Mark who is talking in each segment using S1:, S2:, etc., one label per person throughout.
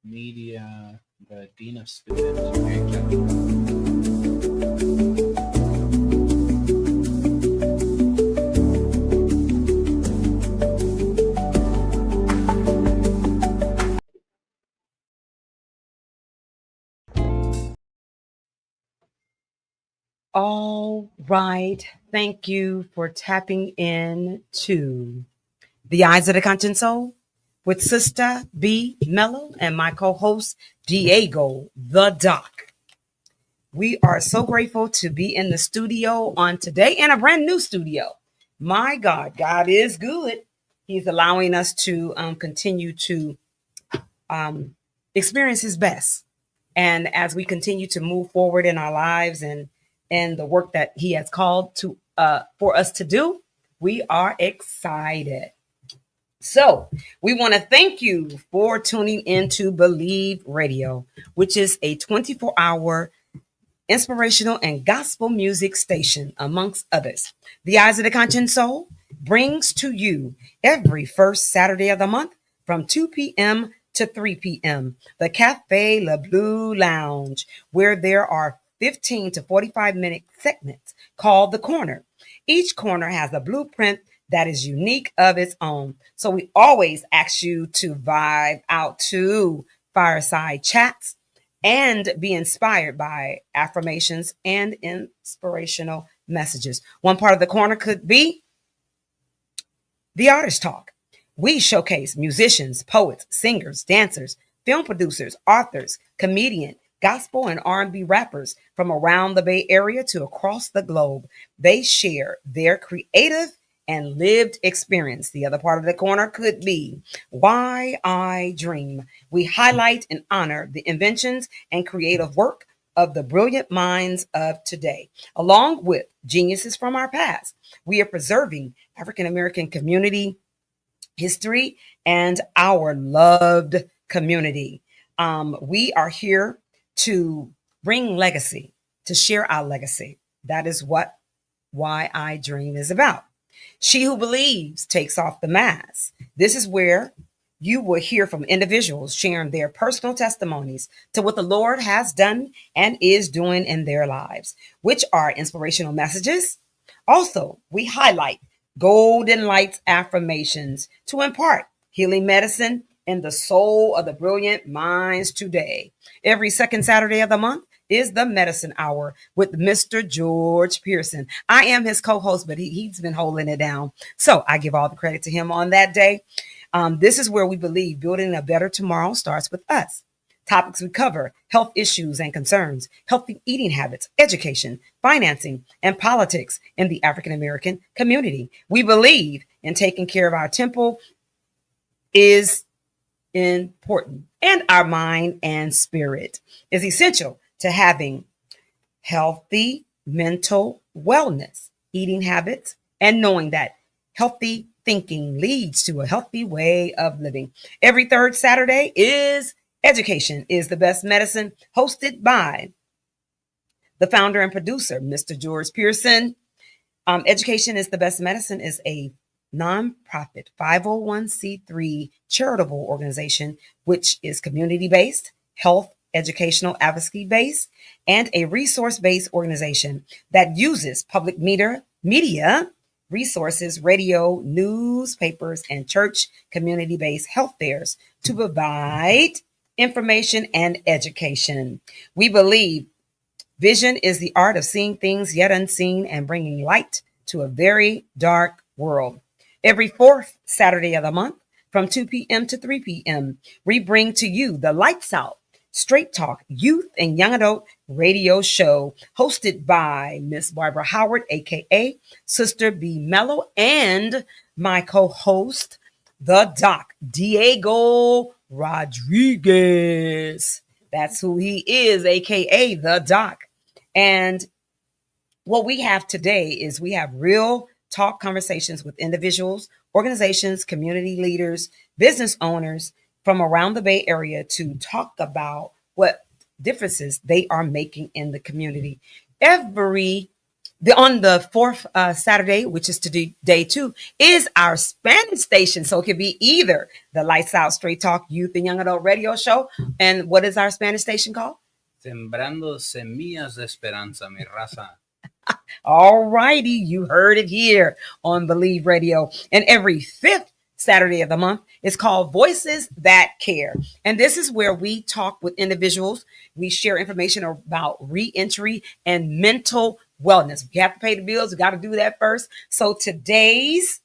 S1: Media, the Dean of Students. Great job.
S2: All right. Thank you for tapping in to The Eyes of the Conscious Soul with Sister B. Mellow and my co-host Diego the Doc. We are so grateful to be in the studio on today in a brand new studio. My God, God is good. He's allowing us to continue to um, experience His best. And as we continue to move forward in our lives and the work that He has called to for us to do, we are excited. So we want to thank you for tuning in to Believe Radio, which is a 24-hour inspirational and gospel music station, amongst others. The Eyes of the Conscious Soul brings to you every first Saturday of the month from 2 p.m. to 3 p.m. the Cafe Le Bleu Lounge, where there are 15 to 45-minute segments called The Corner. Each corner has a blueprint that is unique of its own. So we always ask you to vibe out to fireside chats and be inspired by affirmations and inspirational messages. One part of the corner could be the artist talk. We showcase musicians, poets, singers, dancers, film producers, authors, comedian, gospel and R&B rappers from around the Bay Area to across the globe. They share their creative and lived experience. The other part of the corner could be Why I Dream. We highlight and honor the inventions and creative work of the brilliant minds of today, along with geniuses from our past. We are preserving African American community history and our loved community. We are here to bring legacy, to share our legacy. That is what Why I Dream is about. She who believes takes off the mask. This is where you will hear from individuals sharing their personal testimonies to what the Lord has done and is doing in their lives, which are inspirational messages. Also, we highlight golden lights affirmations to impart healing medicine in the soul of the brilliant minds today. Every second Saturday of the month is the Medicine Hour with Mr. George Pearson. I am his co-host, but he's been holding it down. So I give all the credit to him on that day. This is where we believe building a better tomorrow starts with us. Topics we cover: health issues and concerns, healthy eating habits, education, financing, and politics in the African American community. We believe in taking care of our temple is important, and our mind and spirit is essential to having healthy mental wellness, eating habits, and knowing that healthy thinking leads to a healthy way of living. Every third Saturday is Education is the Best Medicine, hosted by the founder and producer, Mr. George Pearson. Education is the Best Medicine is a nonprofit 501c3 charitable organization, which is community based, health, educational advocacy based, and a resource based organization that uses public media resources, radio, newspapers, and church community based health fairs to provide information and education. We believe vision is the art of seeing things yet unseen and bringing light to a very dark world. Every fourth Saturday of the month from 2 p.m. to 3 p.m., we bring to you the Lights Out Straight Talk Youth and Young Adult Radio Show, hosted by Ms.Barbara Howard, aka Sister B. Mellow, and my co-host, the Doc, Diego Rodriguez. That's who he is, aka the Doc. And what we have today is we have real talk conversations with individuals, organizations, community leaders, business owners from around the Bay Area to talk about what differences they are making in the community. Every On the fourth Saturday, which is today, day 2, is our Spanish station. So it could be either the Lights Out Straight Talk Youth and Young Adult Radio Show. And what is our Spanish station called?
S1: Sembrando semillas de esperanza, mi raza.
S2: All righty, you heard it here on Believe Radio. And every fifth Saturday of the month is called Voices That Care. And this is where we talk with individuals. We share information about reentry and mental wellness. We have to pay the bills. We got to do that first. So today's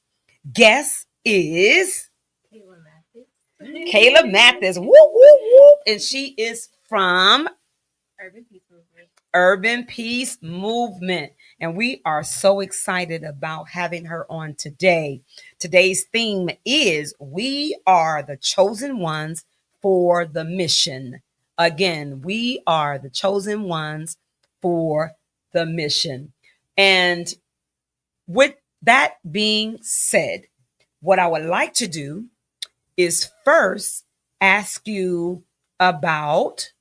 S2: guest is Kaila Mathis. Woo, woo, woo. And she is from Urban Peace Movement. And we are so excited about having her on today. Today's theme is We Are the Chosen Ones for the Mission. Again, we are the chosen ones for the mission. And with that being said, what I would like to do is first ask you about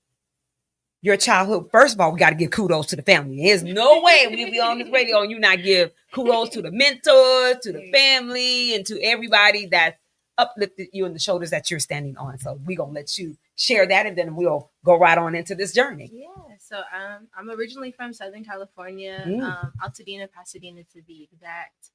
S2: your childhood. First of all, we got to give kudos to the family. There's no way we be on this radio and you not give kudos to the mentors, to the family, and to everybody that uplifted you in the shoulders that you're standing on. So we're going to let you share that, and then we'll go right on into this journey.
S3: Yeah, so I'm originally from Southern California, Altadena, Pasadena to be exact.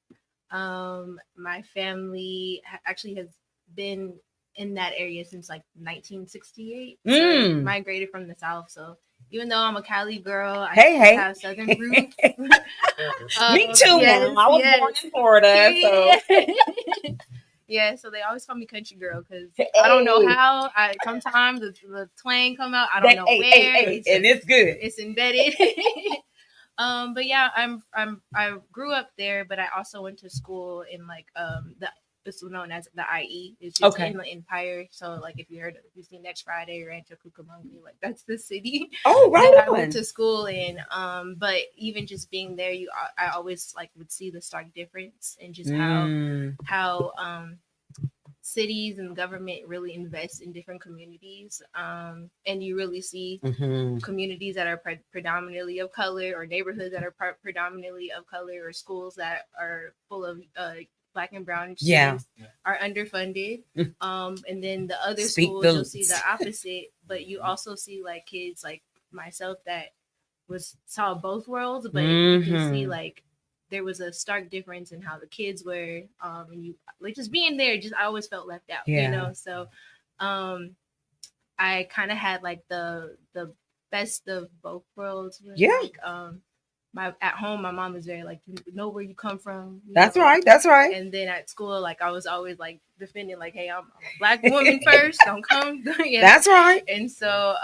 S3: My family actually has been in that area since like 1968. So migrated from the South. So even though I'm a Cali girl, I have Southern roots.
S2: Me too, Mom. I was born in Florida. So.
S3: Yeah, so they always call me country girl because I don't know how. Sometimes the twang come out. I don't know where.
S2: And it's good.
S3: It's embedded. But yeah, I grew up there, but I also went to school in like it's known as the IE. It's just in the Empire. So like if you've seen Next Friday or Rancho Cucamonga, like that's the city.
S2: Oh, right.
S3: That I went to school in. But even just being there, I always like would see the stark difference in just how cities and government really invest in different communities. And you really see communities that are predominantly of color, or neighborhoods that are predominantly of color, or schools that are full of Black and brown students are underfunded. And then the other schools, you'll see the opposite, but you also see like kids like myself that saw both worlds, but you can see like there was a stark difference in how the kids were, and you like just being there, I always felt left out, you know? So I kind of had like the best of both worlds. Like, at home, my mom is very like, you know where you come from.
S2: That's right. That's right.
S3: And then at school, like I was always like defending, like, hey, I'm a Black woman first. Don't come.
S2: That's right.
S3: And so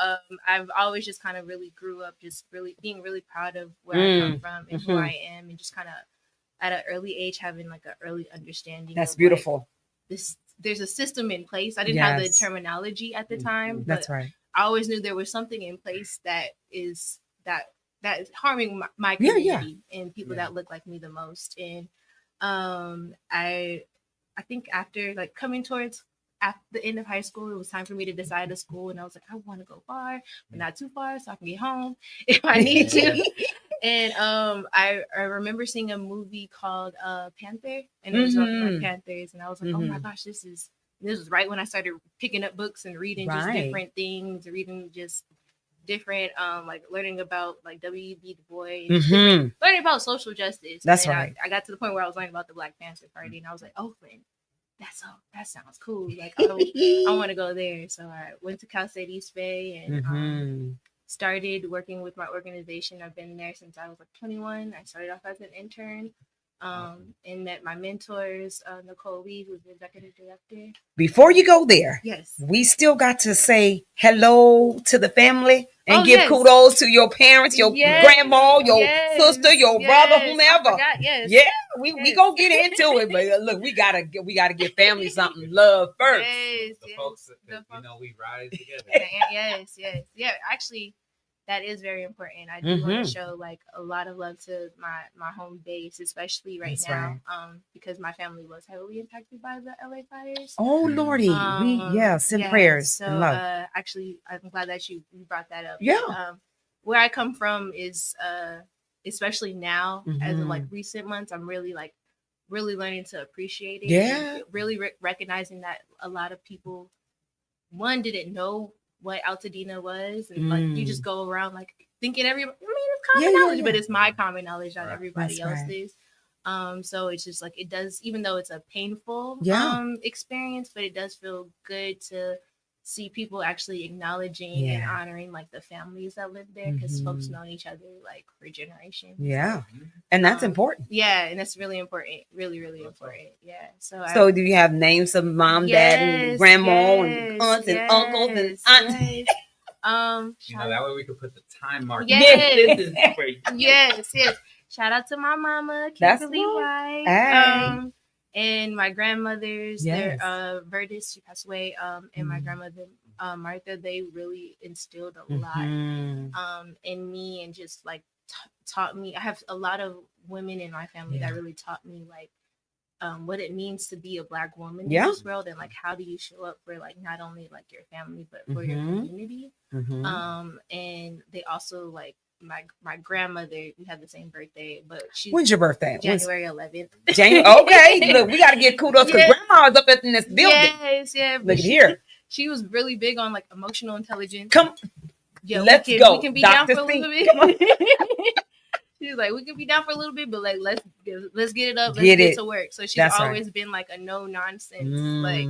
S3: I've always just kind of really grew up just really being really proud of where I come from and who I am, and just kind of at an early age having like an early understanding.
S2: That's beautiful.
S3: Like, there's a system in place. I didn't have the terminology at the time.
S2: That's right.
S3: I always knew there was something in place that is harming my community and people that look like me the most. And I think after like coming towards at the end of high school, it was time for me to decide a school, and I was like, I want to go far, but not too far, so I can get home if I need to. And I remember seeing a movie called Panther, and it was about Black Panthers, and I was like, oh my gosh, this was right when I started picking up books and reading just different things, reading just different like learning about like W.E.B. Du Bois, learning about social justice.
S2: That's
S3: and
S2: right.
S3: I got to the point where I was learning about the Black Panther Party, and I was like, Oakland, that sounds cool. Like I want to go there. So I went to Cal State East Bay and started working with my organization. I've been there since I was like 21. I started off as an intern. And met my mentors, Nicole Lee, who's the executive director.
S2: Before you go there,
S3: we
S2: still got to say hello to the family and give kudos to your parents, your grandma, your sister, your brother, whomever. We gonna get into it, but look, we gotta give family something love first.
S1: The folks that we rise together.
S3: Yeah. Actually, that is very important. I do want to show like a lot of love to my home base, especially right now, because my family was heavily impacted by the LA fires.
S2: Oh Lordy, send prayers
S3: so,
S2: and love.
S3: Actually, I'm glad that you brought that up.
S2: Yeah,
S3: where I come from is especially now as of like recent months, I'm really like really learning to appreciate it.
S2: Yeah.
S3: And really recognizing that a lot of people, one, didn't know what Altadena was, and like you just go around like thinking it's common knowledge, but it's my common knowledge, not everybody else's. So it's just like it does, even though it's a painful experience, but it does feel good to see people actually acknowledging and honoring like the families that live there, because folks known each other like for generations.
S2: And that's important.
S3: And that's really important, really important.
S2: So do you have names of mom, dad, and grandma, and aunts and uncles and aunts?
S1: That way we could put the time mark.
S3: Yes. Shout out to my mama, Kimberly White.
S2: Hey.
S3: And my grandmothers, their Verdis, she passed away. And my grandmother, Martha, they really instilled a lot in me, and just like taught me. I have a lot of women in my family that really taught me like what it means to be a Black woman in this world, and like how do you show up for like not only like your family but for your community. And they also like my grandmother, we had the same birthday, but
S2: when's your birthday?
S3: January 11th.
S2: Okay, look, we got to get kudos because grandma's up in this building. Look here.
S3: She was really big on like emotional intelligence.
S2: Let's go.
S3: We can be down for a little bit. She was like, we can be down for a little bit, but like let's get it up, let's get to work. So she's always been like a no nonsense like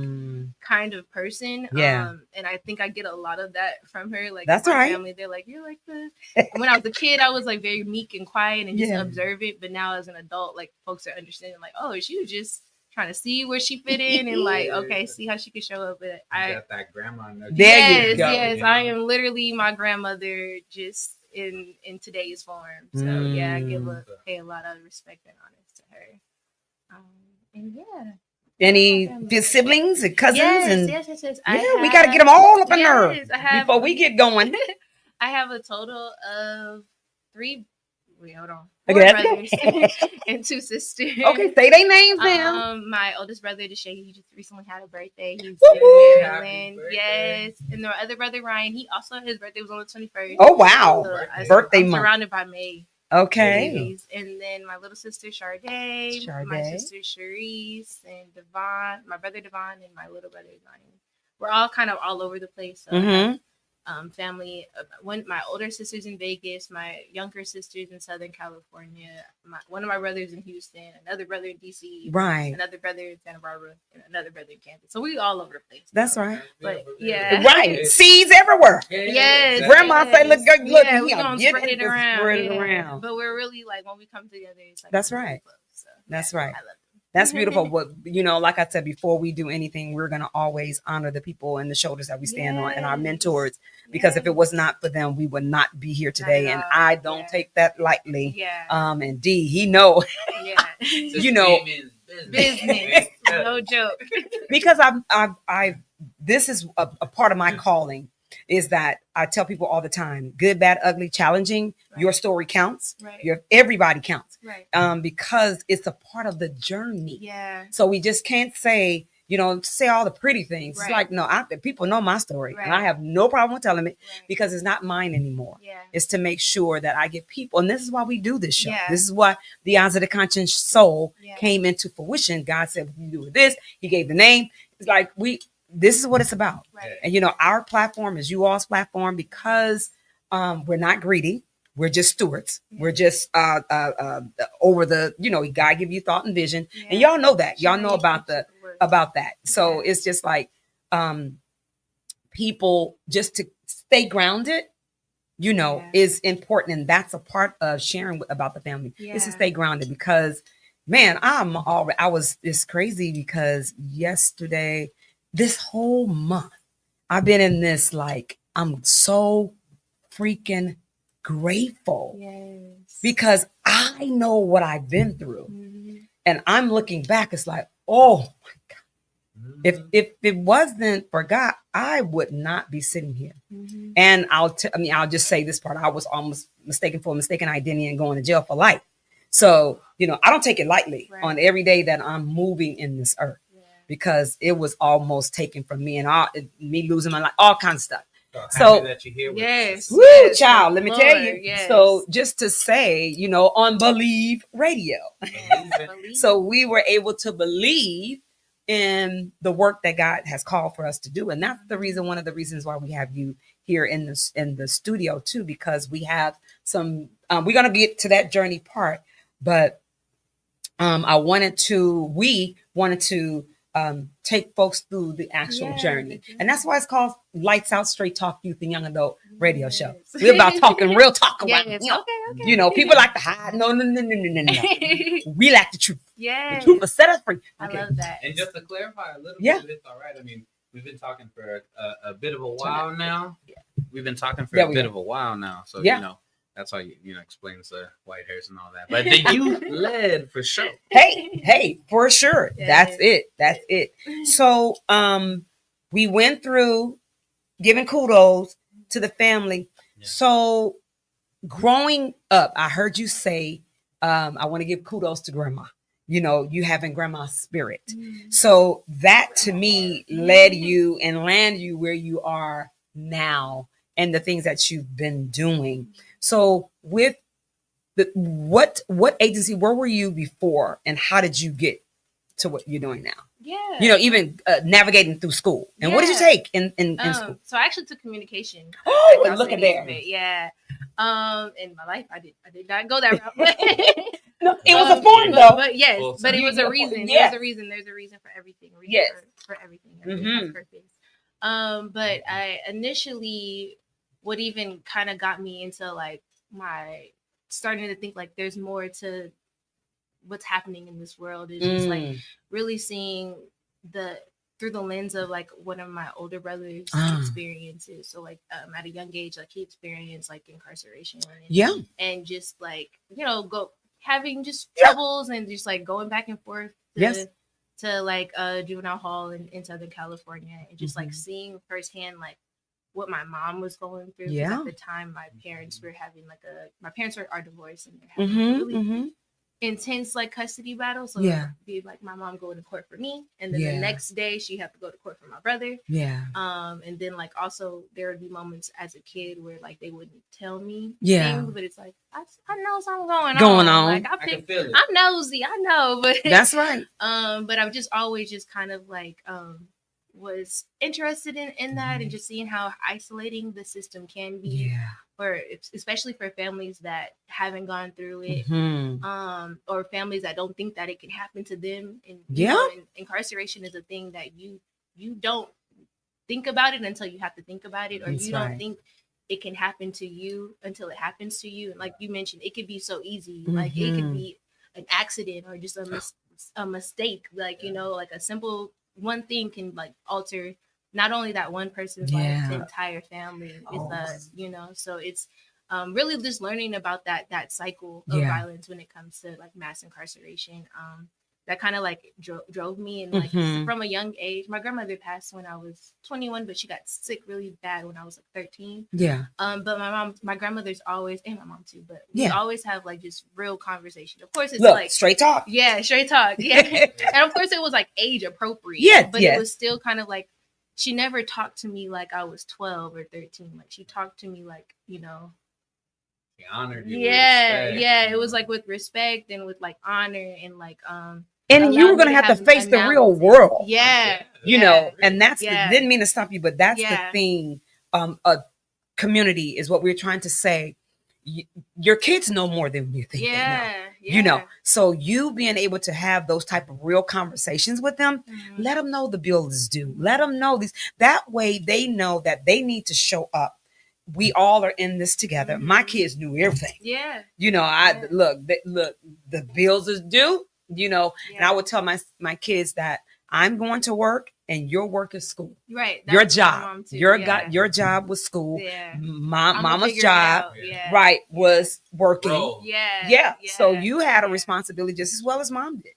S3: kind of person. And I think I get a lot of that from her. Like my family, they're like, you're like the. When I was a kid, I was like very meek and quiet and just observant. But now as an adult, like folks are understanding, like, oh, she was just trying to see where she fit in and like, okay, see how she could show up. But I got
S1: that grandma.
S3: Yes, I am literally my grandmother, just in today's form. So I pay a lot of respect and honor to her. And
S2: any siblings and cousins?
S3: Yes.
S2: We got to get them all up in there before we get going.
S3: I have a total of 3. Wait, hold on. 4
S2: Okay,
S3: brothers and 2 sisters.
S2: Okay, say their names now.
S3: My oldest brother, Deshae, he just recently had a birthday. He's in Maryland. Yes. And my other brother, Ryan, his birthday was on the 21st.
S2: Oh, wow.
S3: So
S2: Birthday
S3: I'm
S2: month.
S3: surrounded by May.
S2: Okay.
S3: And then my little sister, Sade, my sister, Cherise, and Devon, my brother, Devon, and my little brother, Ryan. We're all kind of all over the place. So family. My older sister's in Vegas, my younger sister's in Southern California, one of my brothers in Houston, another brother in DC, another brother in Santa Barbara, and another brother in Kansas. So we all over the place.
S2: That's right.
S3: But
S2: seeds everywhere.
S3: Yes.
S2: Grandma say, look,
S3: yeah, we're gonna spread it around. But we're really like when we come together, it's like
S2: that's right.
S3: Close, so,
S2: that's right.
S3: I love it.
S2: That's beautiful. But, like I said, before we do anything, we're going to always honor the people and the shoulders that we stand on and our mentors, because if it was not for them, we would not be here today. And I don't take that lightly. And D, he know,
S3: business, no joke.
S2: Because this is a part of my calling, is that I tell people all the time, good, bad, ugly, challenging, your story counts. Everybody counts. Because it's a part of the journey. So we just can't say, say all the pretty things. It's like, no, people know my story and I have no problem with telling it because it's not mine anymore. It's to make sure that I get people. And this is why we do this show. This is why the Eyes of the Conscious Soul came into fruition. God said, you do this. He gave the name. It's like this is what it's about. And, our platform is you all's platform because we're not greedy. We're just stewards. We're just over the, God give you thought and vision. And y'all know that. Y'all know about that. So it's just like people just to stay grounded, is important. And that's a part of sharing about the family is to stay grounded because, man, it's crazy because yesterday, this whole month, I've been in this, like, I'm so freaking grateful because I know what I've been through. And I'm looking back, it's like, oh my God. If it wasn't for God, I would not be sitting here. And I'll just say this part. I was almost mistaken for a mistaken identity and going to jail for life. So, I don't take it lightly on every day that I'm moving in this earth. Because it was almost taken from me and me losing my life, all kinds of stuff. So
S1: happy that you're here with us.
S2: woo,
S3: yes,
S2: child,
S3: my
S2: let me tell
S3: Lord,
S2: you.
S3: yes.
S2: So just to say, on Believe Radio.
S3: Yes, believe.
S2: So we were able to believe in the work that God has called for us to do. And that's the reason, one of the reasons why we have you here in the studio too, because we have some, we're going to get to that journey part, but we wanted to take folks through the actual journey. And that's why it's called Lights Out Straight Talk Youth and Young Adult Radio Show.
S3: Yes.
S2: We're about talking real talk around
S3: Yes.
S2: here.
S3: Okay.
S2: People like to hide. No. We like the truth.
S3: Yes.
S2: The truth will set us free.
S3: I love that.
S1: And just to clarify a little
S2: Yeah.
S1: bit, if it's all right. I mean, we've been talking for a bit of a while now.
S2: Yeah.
S1: We've been talking for
S2: Yeah,
S1: a
S2: we
S1: bit
S2: have.
S1: of a while now. So,
S2: Yeah.
S1: that's how explains the white hairs and all that. But the youth led for sure.
S2: Hey, for sure.
S3: Yes.
S2: That's it. So we went through giving kudos to the family.
S1: Yeah.
S2: So growing up, I heard you say, I want to give kudos to grandma. You having grandma's spirit. So that to me led you and landed you where you are now and the things that you've been doing. So with what agency, where were you before and how did you get to what you're doing now?
S3: Yeah.
S2: Even navigating through school. And what did you take in school?
S3: So I actually took communication.
S2: Oh,
S3: Like
S2: look at there.
S3: Yeah. In my life, I did not go that route.
S2: No, it was a form though.
S3: But yes,
S1: Well,
S3: but it was a reason.
S2: yes.
S3: There's a reason for everything.
S2: Yes.
S3: For everything. Everything has purpose. But I initially, what even kind of got me into like my starting to think like there's more to what's happening in this world is just like really seeing through the lens of like one of my older brothers' experiences. So like at a young age, like he experienced like incarceration and just like having just troubles and just like going back and forth to like juvenile hall in Southern California and just like seeing firsthand like what my mom was going through. At the time my parents were having my parents are divorced and they're having a really intense like custody battle. So it'd be like my mom going to court for me and then the next day she had to go to court for my brother. And then like also there would be moments as a kid where like they wouldn't tell me things, but it's like I know something going on. Like
S1: I can feel it.
S3: I'm nosy, I know, but
S2: that's right.
S3: But I've just always just kind of like was interested in that and just seeing how isolating the system can be especially for families that haven't gone through it or families that don't think that it can happen to them. And incarceration is a thing that you don't think about it until you have to think about it, or you don't think it can happen to you until it happens to you. And like you mentioned, it could be so easy. Like it could be an accident or just a mistake, like like a simple one thing can like alter not only that one person's life, the entire family. So it's really just learning about that cycle of violence when it comes to like mass incarceration. That kind of like drove me, and like from a young age. My grandmother passed when I was 21, but she got sick really bad when I was like 13. But my grandmother's always, and my mom too, but we always have like just real conversation. Of course, it's like
S2: straight talk.
S3: Yeah, straight talk. Yeah, and of course it was like age appropriate. But it was still kind of like she never talked to me like I was 12 or 13. Like she talked to me like
S1: She honored you.
S3: It was like with respect and with like honor and like
S2: and you were going to have to face the real world. And that's didn't mean to stop you, but that's the thing. A community is what we're trying to say. Your kids know more than you think they know. So you being able to have those type of real conversations with them, let them know the bill is due. Let them know these. That way they know that they need to show up. We all are in this together. My kids knew everything. Look, the bills is due. And I would tell my kids that I'm going to work and your work is school.
S3: Right.
S2: Your job. Your job was school. Mama's job, was working. So you had a responsibility just as well as mom did.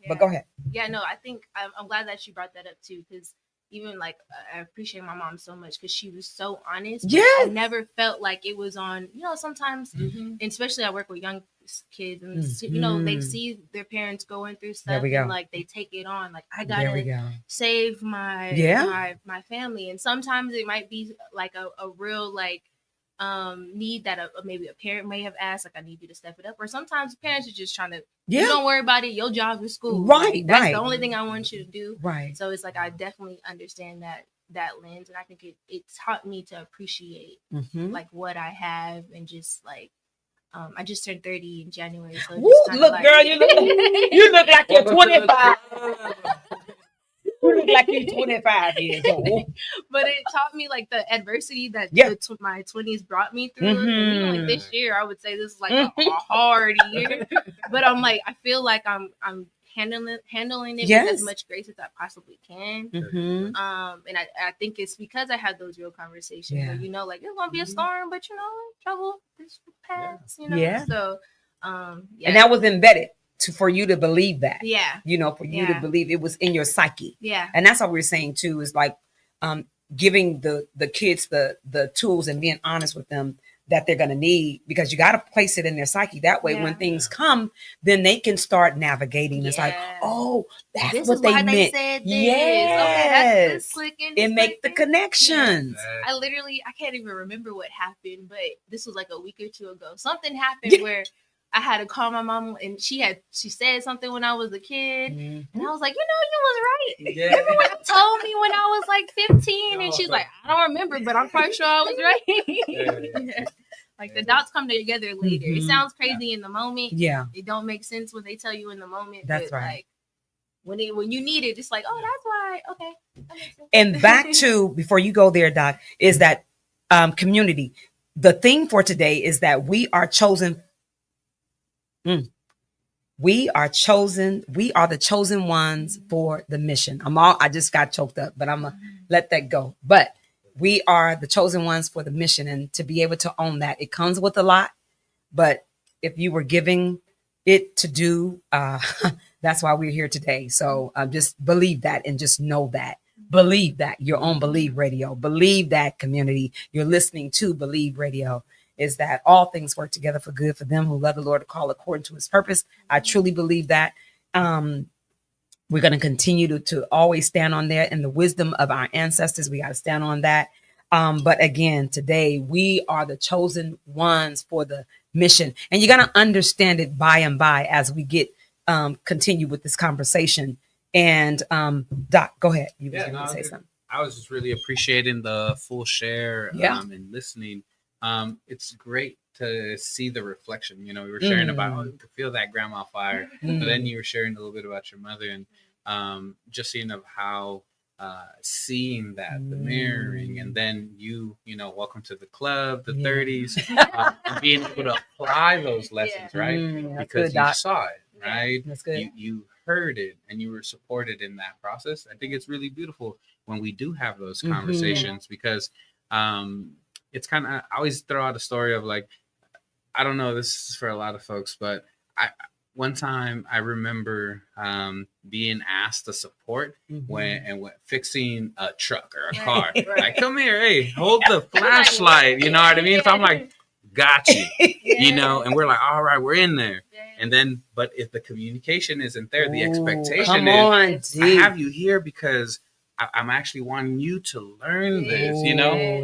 S2: But go ahead.
S3: Yeah, no, I think I'm glad that you brought that up too, because even like I appreciate my mom so much because she was so honest.
S2: Yes.
S3: I never felt like it was on, sometimes,
S1: Mm-hmm.
S3: and especially I work with young kids, and they see their parents going through stuff,
S2: we go.
S3: and like they take it on. Like, I
S2: There we
S3: gotta
S2: go.
S3: save my family, and sometimes it might be like a real like need that maybe a parent may have asked, like, I need you to step it up, or sometimes parents are just trying to, you don't worry about it, your job is school,
S2: right?
S3: Like, that's the only thing I want you to do,
S2: right?
S3: So it's like I definitely understand that lens, and I think it taught me to appreciate like what I have, and just like I just turned 30 in January, so
S2: look,
S3: like...
S2: girl, you look like you're 25. You look like you're 25 years old.
S3: But it taught me like the adversity that my 20s brought me through. And even like this year, I would say this is like a hard year. But I'm like, I feel like I'm handling it with as much grace as I possibly can. And I think it's because I had those real conversations where, like, it's gonna be a storm, but trouble this pass, So
S2: and that was embedded for you to believe that, for you to believe it was in your psyche, and that's what we're saying too, is like giving the kids the tools and being honest with them that they're going to need, because you got to place it in their psyche. That way, when things come, then they can start navigating. It's like, oh, that's
S3: this
S2: what
S3: is
S2: they
S3: why
S2: meant.
S3: They said this.
S2: Yes,
S3: that's clicking.
S2: It make the connections.
S3: I can't even remember what happened, but this was like a week or two ago. Something happened where I had to call my mom, and she said something when I was a kid, and I was like, you was right.
S1: Yeah.
S3: Everyone told me when I was like 15, and she's like, I don't remember, but I'm quite sure I was right. Like, the dots come together later. It sounds crazy in the moment. Yeah, it don't make sense when they tell you in the moment. That's but right. Like, when you need it, it's like, oh, that's why. Okay, that makes sense.
S2: And back to, before you go there, Doc, is that community. The thing for today is that we are chosen. We are chosen. We are the chosen ones for the mission. I just got choked up, but I'm gonna let that go. But we are the chosen ones for the mission, and to be able to own that, it comes with a lot. But if you were giving it to do, that's why we're here today. So just believe that, and just know that. Believe that. Your own Believe Radio. Believe that, community. You're listening to Believe Radio. Is that all things work together for good for them who love the Lord, to call according to his purpose. I truly believe that. We're going to continue to always stand on that, and the wisdom of our ancestors. We got to stand on that. But again, today we are the chosen ones for the mission, and you're going to understand it by and by as we get continue with this conversation. And Doc, go ahead. You were going to say something.
S1: I was just really appreciating the full share and listening. It's great to see the reflection. We were sharing about, you could feel that grandma fire, but then you were sharing a little bit about your mother, and just seeing of how seeing that, the mirroring, and then welcome to the club, the 30s, and being able to apply those lessons, right? Because good, you saw it, right? That's good. You heard it, and you were supported in that process. I think it's really beautiful when we do have those conversations, because it's kind of, I always throw out a story of, like, I don't know, this is for a lot of folks, but one time I remember being asked to support when fixing a truck or a car. Like, come here, hey, hold the flashlight, you know what I mean? So I'm like, got you, and we're like, all right, we're in there. And then, but if the communication isn't there, the expectation is, I have you here because I'm actually wanting you to learn this,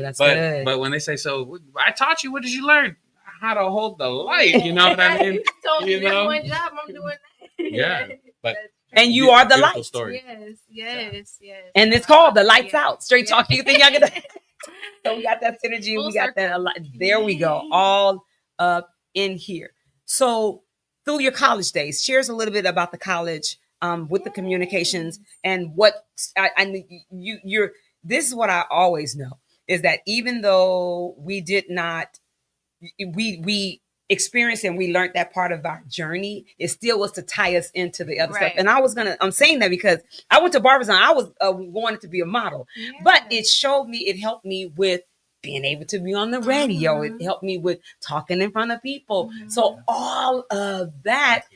S2: That's good.
S1: But when they say, so I taught you, what did you learn? How to hold the light, you know what I mean?
S3: One job, I'm doing that.
S1: Yeah, but
S2: and you are the light.
S1: Story.
S3: Yes.
S2: And it's called the Lights Out. Straight talking. You think y'all get that? So we got that synergy. We got that. There we go. All up in here. So through your college days, share us a little bit about the college. With the communications, and what you're. This is what I always know, is that even though we did not, we experienced and we learned that part of our journey, it still was to tie us into the other stuff. And I'm saying that because I went to Barbara's and I was wanted to be a model, but it helped me with being able to be on the radio. It helped me with talking in front of people. So all of that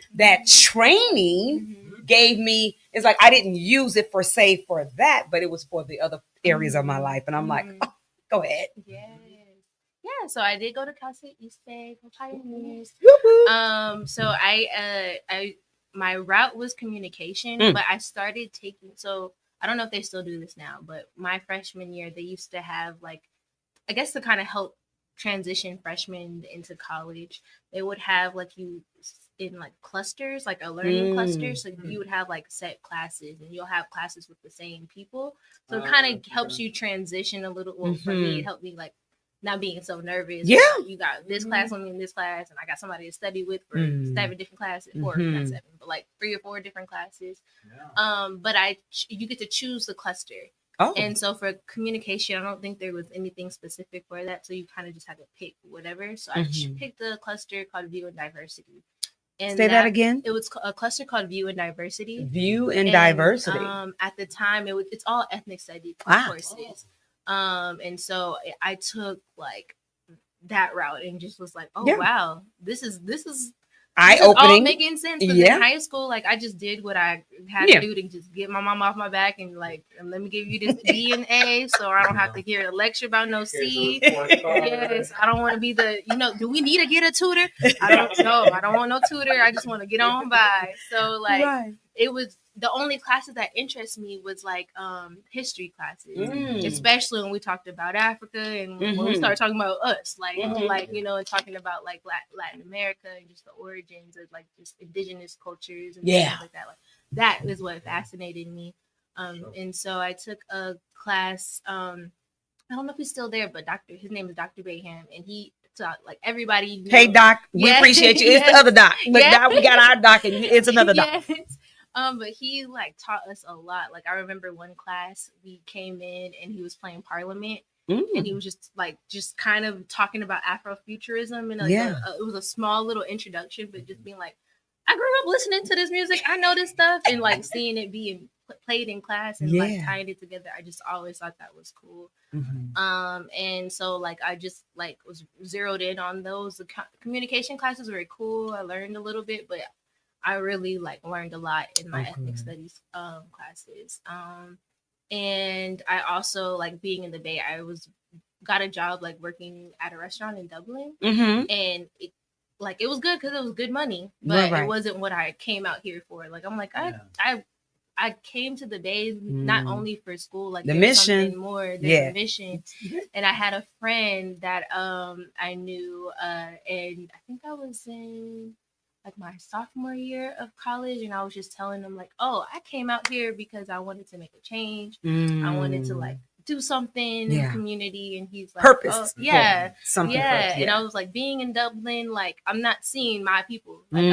S2: training gave me, it's like I didn't use it for say for that, but it was for the other areas of my life. And I'm like, oh, go ahead.
S3: Yes. Yeah, so I did go to Cal State East Bay for Pioneers. So I my route was communication, but I started taking, so I don't know if they still do this now, but my freshman year they used to have like, I guess to kind of help transition freshmen into college, they would have like you in like clusters, like a learning cluster. So you would have like set classes and you'll have classes with the same people. So it kind of helps you transition a little. Well, for me, it helped me like not being so nervous.
S2: Yeah.
S3: You got this class with me in this class, and I got somebody to study with for 7 different classes, or not 7, but like 3 or 4 different classes. Yeah. But you get to choose the cluster. Oh. And so for communication, I don't think there was anything specific for that. So you kind of just had to pick whatever. So I picked a cluster called View and Diversity. And
S2: say that again.
S3: It was a cluster called View and Diversity.
S2: View and Diversity.
S3: At the time, it's all ethnic studies courses. And so I took like that route and just was like, oh wow, this is eye-opening, all making sense. Because in high school, like I just did what I had to do to just get my mom off my back and like, let me give you this B and A, so I don't have to hear a lecture about no C. Yes, I don't want to be the, do we need to get a tutor? I don't know. I don't want no tutor. I just want to get on by. So like, it was the only classes that interest me was like history classes, especially when we talked about Africa and when we started talking about us, like and talking about like Latin America and just the origins of like just indigenous cultures and things like that. Like that is what fascinated me. And so I took a class. I don't know if he's still there, but his name is Dr. Bayham, and he taught like everybody.
S2: Hey Doc, we appreciate you. It's the other Doc. But now we got our Doc, and it's another Doc.
S3: But he like taught us a lot. Like I remember one class we came in and he was playing Parliament, and he was just kind of talking about Afrofuturism, and like it was a small little introduction, but just being like, I grew up listening to this music, I know this stuff, and like seeing it being played in class and like tying it together, I just always thought that was cool. And so like I just like was zeroed in on those. The communication classes were very cool. I learned a little bit, but I really like learned a lot in my ethnic studies classes. And I also like being in the Bay, I got a job like working at a restaurant in Dublin, and it was good because it was good money, but it wasn't what I came out here for. Like I'm like I came to the Bay not only for school, like
S2: the mission,
S3: something more than the mission. And I had a friend that I knew, and I think I was in like my sophomore year of college, and I was just telling them like, oh, I came out here because I wanted to make a change. I wanted to like do something in the community, and he's like,
S2: purpose.
S3: Oh, yeah,
S2: something.
S3: Yeah. And I was like, being in Dublin, like I'm not seeing my people, like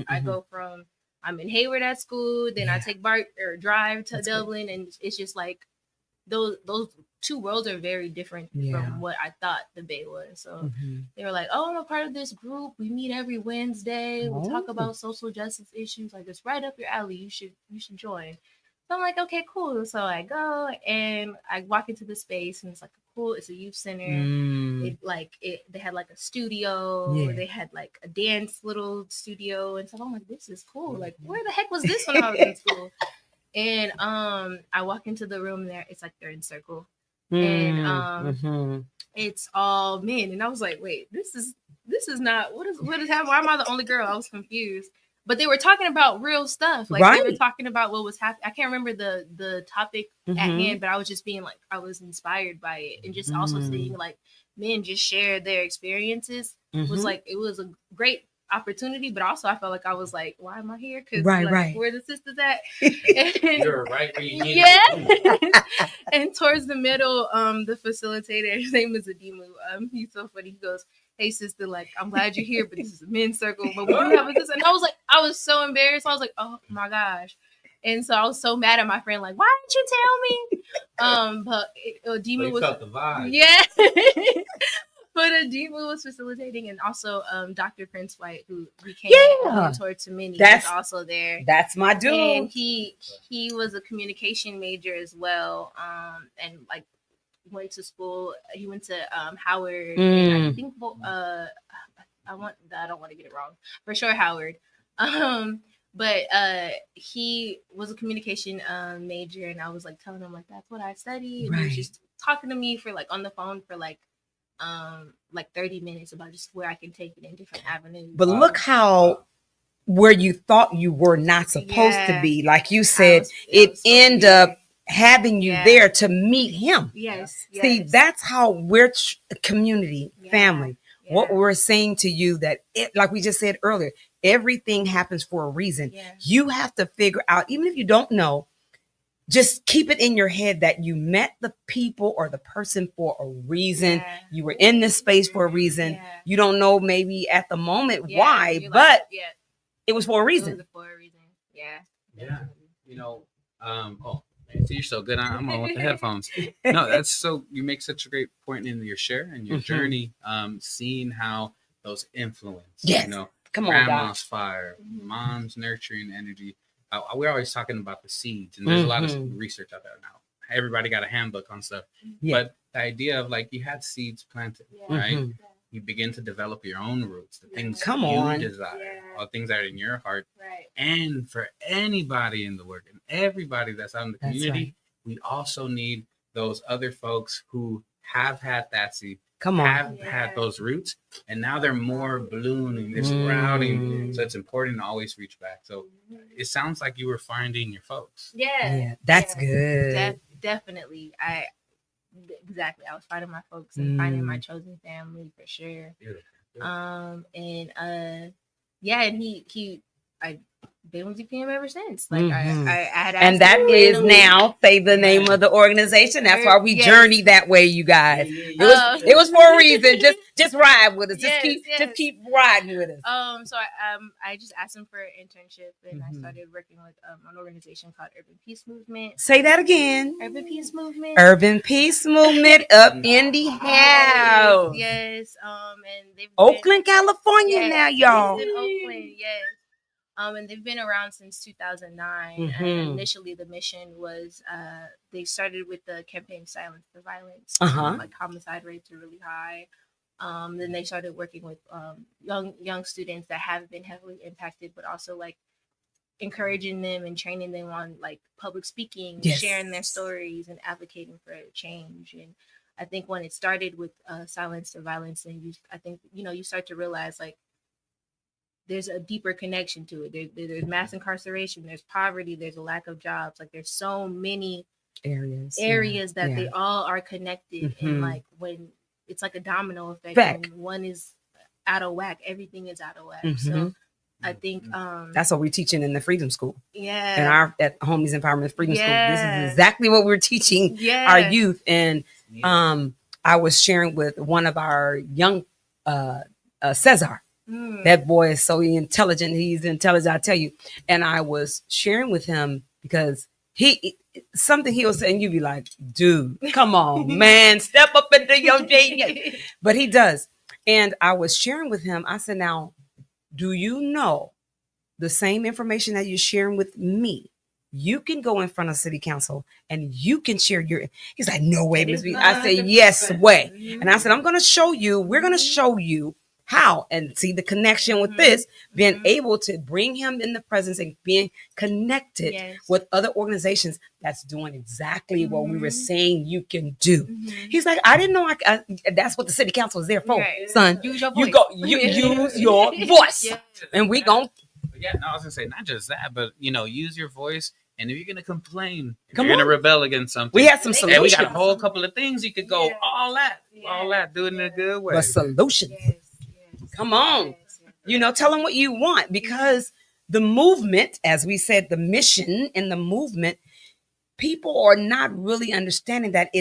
S3: I go from, I'm in Hayward at school, then I take BART or drive to Dublin, and it's just like those two worlds are very different from what I thought the Bay was. So they were like, oh, I'm a part of this group. We meet every Wednesday. We talk about social justice issues. Like it's right up your alley. You should join. So I'm like, okay, cool. So I go and I walk into the space, and it's like cool. It's a youth center. They had like a studio. They had like a dance little studio, and so I'm like, this is cool. Like, where the heck was this when I was in school? And I walk into the room there. It's like they're in circle, and it's all men. And I was like, wait, this is not what is happening? Why am I the only girl? I was confused. But they were talking about real stuff. Like they were talking about what was happening. I can't remember the topic at hand, but I was just being like, I was inspired by it, and just also seeing like men just share their experiences was like, it was a great opportunity, but also I felt like I was like, why am I here? Because where the sisters at?
S1: You're right where you need to be.
S3: And towards the middle, the facilitator, his name is Adimu. He's so funny. He goes, hey sister, like I'm glad you're here, but this is a men's circle, but we do have this. And I was so embarrassed. I was like, oh my gosh. And so I was so mad at my friend, like, why didn't you tell me? But Adimu was felt the vibe. But Adimu was facilitating, and also Dr. Prince White, who became a mentor to many, was also there.
S2: That's my dude.
S3: And he was a communication major as well, and like went to school. He went to Howard, and I think I don't want to get it wrong, for sure Howard. But he was a communication major, and I was like telling him like that's what I study, and he was just talking to me for like on the phone for like 30 minutes about just where I can take it in different avenues.
S2: But look how where you thought you were not supposed to be, like you said, it ended up having you there to meet him.
S3: Yes.
S2: See, that's how we're community, family. What we're saying to you that it, like we just said earlier, everything happens for a reason. You have to figure out, even if you don't know, just keep it in your head that you met the people or the person for a reason. You were in this space for a reason. You don't know maybe at the moment why, but it was for a reason.
S3: It was for a reason.
S1: Yeah. You know, oh, man, you're so good. I'm on with the headphones. No, that's so, you make such a great point in your share and your journey, seeing how those influence, you know,
S2: come on,
S1: grandma's fire, mom's nurturing energy. We're always talking about the seeds, and there's a lot of research out there now. Everybody got a handbook on stuff, but the idea of like you had seeds planted, right? You begin to develop your own roots, the things you desire, all things that are in your heart. And for anybody in the work and everybody that's out in the community, we also need those other folks who have had that seed, have had those roots, and now they're more blooming, they're sprouting. So it's important to always reach back. So it sounds like you were finding your folks.
S2: That's good.
S3: Definitely. Exactly. I was finding my folks and finding my chosen family for sure. And and I've been with DPM ever since. Like I had asked,
S2: and that is now say the name of the organization. That's why we journey that way, you guys. It was for a reason. Just ride with us. Just keep riding with us.
S3: So I just asked him for an internship, and I started working with an organization called Urban Peace Movement.
S2: Say that again.
S3: Urban Peace Movement.
S2: Urban Peace Movement up in the house.
S3: Yes. And they've
S2: Oakland, California now, y'all.
S3: In Oakland, yes. And they've been around since 2009. And initially, the mission was they started with the campaign Silence the Violence. Like homicide rates are really high. Then they started working with young students that have been heavily impacted, but also like encouraging them and training them on like public speaking, sharing their stories, and advocating for change. And I think when it started with Silence the Violence, and I think you start to realize like there's a deeper connection to it. There's mass incarceration, there's poverty, there's a lack of jobs. Like there's so many areas that they all are connected. And like when it's like a domino effect, when one is out of whack, everything is out of whack. So I think
S2: that's what we're teaching in the Freedom School. And at Homies Empowerment Freedom School. This is exactly what we're teaching our youth. And I was sharing with one of our young Cesar. That boy is so intelligent. He's intelligent, I tell you. And I was sharing with him because something he was saying, you'd be like, dude, come on, man, step up into your genius. But he does. And I was sharing with him. I said, now, do you know the same information that you're sharing with me? You can go in front of city council and you can share your. He's like, no way, Ms. B. I said, yes way. And I said, I'm going to show you. We're going to show you how, and see the connection with this, being able to bring him in the presence and being connected with other organizations that's doing exactly what we were saying you can do. He's like, I didn't know that's what the city council is there for, son. Use your voice. You use your voice. And we gon'
S1: I was gonna say not just that, but use your voice. And if you're gonna complain, if you're gonna rebel against something,
S2: we have some solutions.
S1: And we got a whole couple of things you could go all that, do it in a good way.
S2: But solutions. Come on. Tell them what you want, because the movement, as we said, the mission and the movement, people are not really understanding that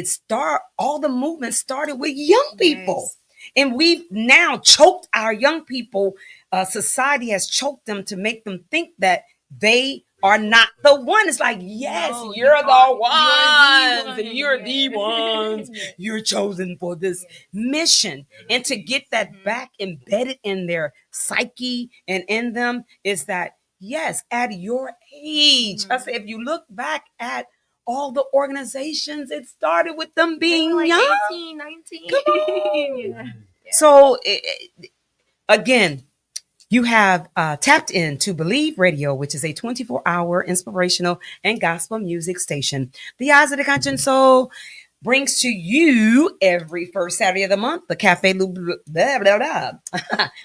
S2: all the movement started with young people. And we've now choked our young people. Society has choked them to make them think that they are not the one. It's like, yes, no, you're the ones. You're the ones. You're chosen for this mission. And to get that back embedded in their psyche and in them is that, yes, at your age, I say, if you look back at all the organizations, it started with them being like young. 18, 19. Come on. So, again, You have tapped into Believe Radio, which is a 24-hour inspirational and gospel music station. The Eyes of the Conscience Soul brings to you every first Saturday of the month the Cafe Le Bleu, blah, blah, blah.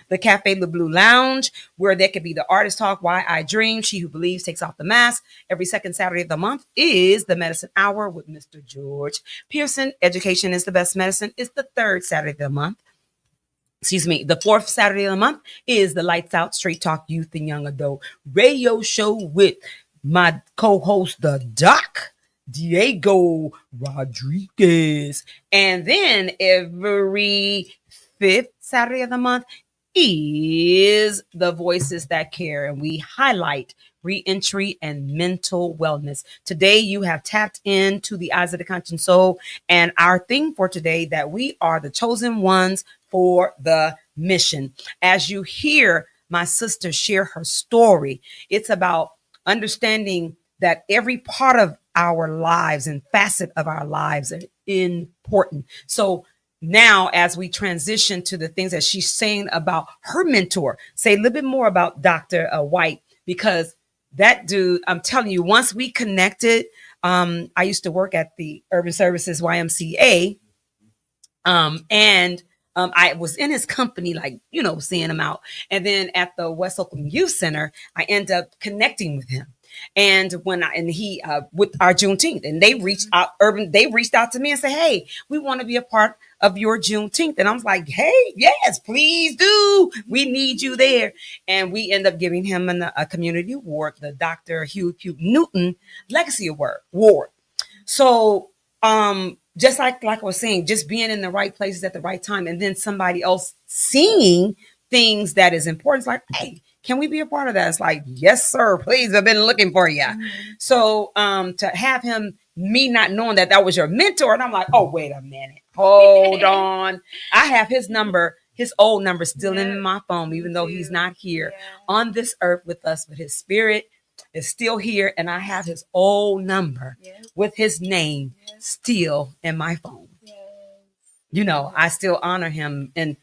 S2: The Cafe Le Bleu Lounge, where there could be the artist talk, Why I Dream, She Who Believes Takes Off the Mask. Every second Saturday of the month is the Medicine Hour with Mr. George Pearson. Education is the best medicine. It's the third Saturday of the month. The fourth Saturday of the month is the Lights Out Straight Talk Youth and Young Adult Radio Show with my co-host, the Doc Diego Rodriguez. And then every fifth Saturday of the month is the Voices That Care, and we highlight reentry and mental wellness. Today, you have tapped into the Eyes of the Conscious Soul, and our theme for today that we are the chosen ones for the mission. As you hear my sister share her story, it's about understanding that every part of our lives and facet of our lives are important. So now, as we transition to the things that she's saying about her mentor, say a little bit more about Dr. White, because that dude, I'm telling you, once we connected, I used to work at the Urban Services YMCA, and I was in his company, like, seeing him out. And then at the West Oakland Youth Center, I end up connecting with him. And he with our Juneteenth, and they reached out to me and said, hey, we want to be a part of your Juneteenth. And I was like, hey, yes, please do. We need you there. And we end up giving him a community award, the Dr. Hugh Newton Legacy Award. So, just like I was saying, just being in the right places at the right time, and then somebody else seeing things that is important. It's like, hey, can we be a part of that? It's like, yes, sir, please. I've been looking for you. Mm-hmm. So to have me not knowing that was your mentor, and I'm like, oh, wait a minute, hold on. I have his number, his old number still in my phone, even though he's not here on this earth with us, but his spirit is still here, and I have his old number with his name still in my phone. I still honor him and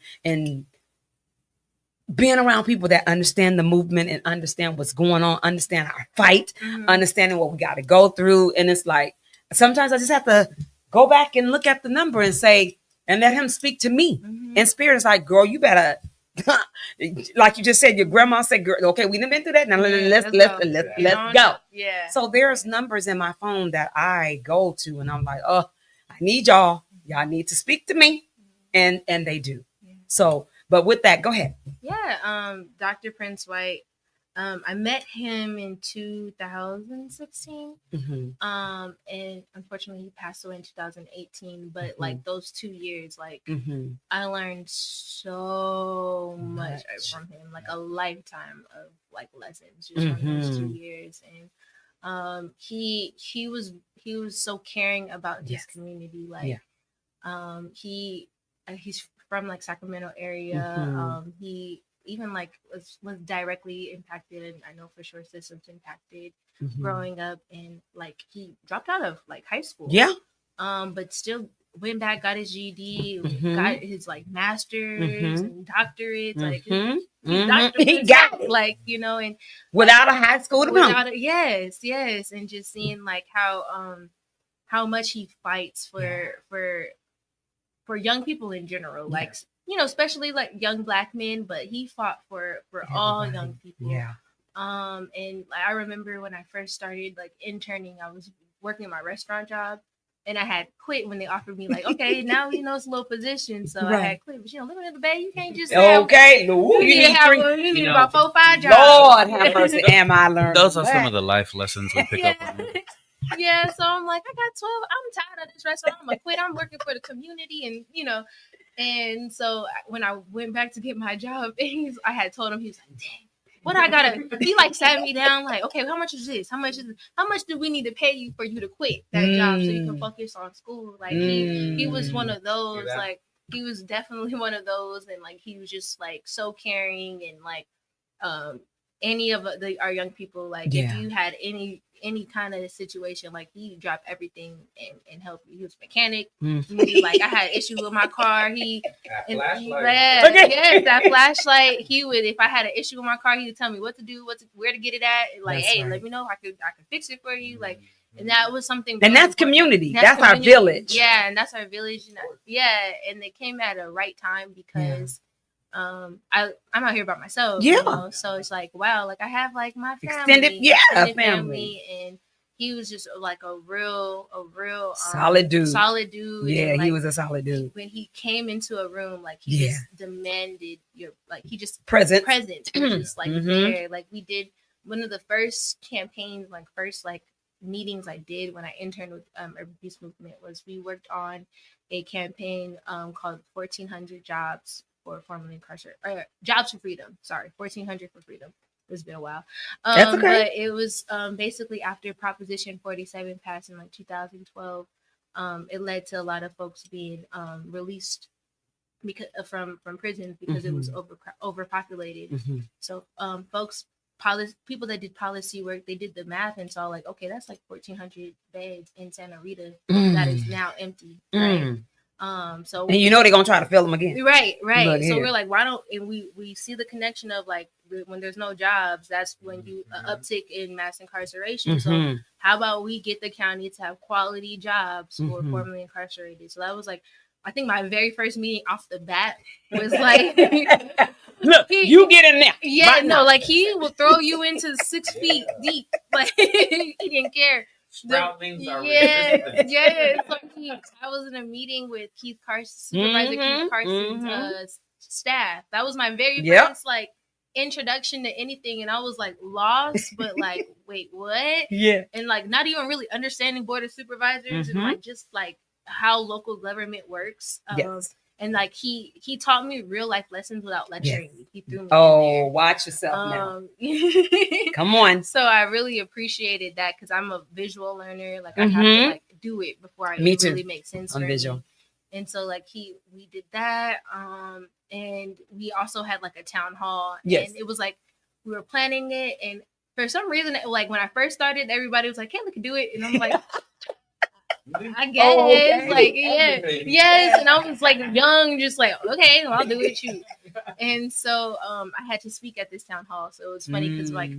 S2: being around people that understand the movement and understand what's going on, understand our fight, understanding what we got to go through. And it's like, sometimes I just have to go back and look at the number and say, and let him speak to me. In spirit, it's like, girl, you better, like you just said, your grandma said, girl, okay, we done been through that. Now let's go. Yeah. So there's numbers in my phone that I go to, and I'm like, oh, I need y'all. Y'all need to speak to me. And they do. So, but with that, go ahead.
S3: Yeah, Dr. Prince White. I met him in 2016. And unfortunately he passed away in 2018. But like those 2 years, like I learned so much from him, like a lifetime of like lessons just from those 2 years. And he was so caring about his community. Like he's from like Sacramento area. He even like was directly impacted, and I know for sure Sistah's impacted growing up, and like he dropped out of like high school. But still went back, got his GED, got his like master's and doctorates. Like he got it, like, and
S2: without a high school diploma.
S3: Yes, and just seeing like how much he fights for young people in general, like especially like young Black men, but he fought for all young people. And I remember when I first started like interning, I was working at my restaurant job, and I had quit when they offered me like, okay, now it's a little position, so I had quit. But living in the Bay, you can't just you need about 4 or 5 jobs.
S2: Lord have mercy, am I learning?
S1: Those are some of the life lessons we pick up on.
S3: Yeah, so I'm like, I got 12. I'm tired of this restaurant. I'm gonna quit. I'm working for the community, and and so when I went back to get my job, I had told him, he was like, dang, what I gotta? He like sat me down, like, okay, how much is this? How much do we need to pay you for you to quit that job so you can focus on school? Like he was one of those, like he was definitely one of those, and like he was just like so caring, and like any of our young people, like if you had any any kind of situation, like he dropped everything and helped me. He was a mechanic.
S2: Mm-hmm.
S3: He, like I had issue with my car.
S1: Flashlight.
S3: Yes, that flashlight. He would, if I had an issue with my car, he would tell me what to do, where to get it at. Like,
S2: That's
S3: hey,
S2: right.
S3: let me know. I could fix it for you. Like, and that was something.
S2: And that's community. That's our
S3: community.
S2: village.
S3: Yeah, and that's our village. Yeah, and it came at a right time because. I'm out here by myself.
S2: Yeah.
S3: You know? So it's like, wow, like I have like my
S2: Extended family.
S3: And he was just like a real
S2: solid dude.
S3: Yeah,
S2: and,
S3: like,
S2: he was a solid dude.
S3: When he came into a room, like he just demanded he just
S2: present,
S3: just like there. Like we did one of the first campaigns, meetings I did when I interned with Urban Peace Movement was we worked on a campaign called 1,400 Jobs for Formerly Incarcerated, Jobs for Freedom. Sorry, 1,400 for Freedom. It's been a while.
S2: That's okay.
S3: But it was basically after Proposition 47 passed in like 2012. It led to a lot of folks being released because from prisons because it was overpopulated. So people that did policy work, they did the math and saw like, okay, that's like 1,400 beds in Santa Rita that is now empty, right? So
S2: and they're gonna try to fill them again,
S3: right. So we're like, why don't? And we see the connection of like when there's no jobs, that's when you uptick in mass incarceration. So how about we get the county to have quality jobs for formerly incarcerated? So that was like, I think my very first meeting off the bat was like,
S2: look, you get in there.
S3: Yeah, right now. Like he will throw you into 6 feet deep. Like he didn't care.
S1: Sproutlings are
S3: resistant. Yeah. So I was in a meeting with Keith Carson, Supervisor Keith Carson's staff. That was my very first like introduction to anything, and I was like lost, but like, wait, what?
S2: Yeah.
S3: And like not even really understanding board of supervisors and like just like how local government works.
S2: Yes.
S3: And like he taught me real life lessons without lecturing me. He threw me.
S2: Watch yourself now. Come on.
S3: So I really appreciated that because I'm a visual learner. Like I have to like do it before it really makes sense.
S2: I'm
S3: for
S2: visual.
S3: Me. And so like we did that. And we also had like a town hall.
S2: Yes.
S3: And it was like we were planning it, and for some reason, like when I first started, everybody was like, "Hey, we can do it," and I'm like. I guess, like, yes, and I was like young, just like, okay, well, I'll do it, shoot. And so, I had to speak at this town hall, so it was funny because, like,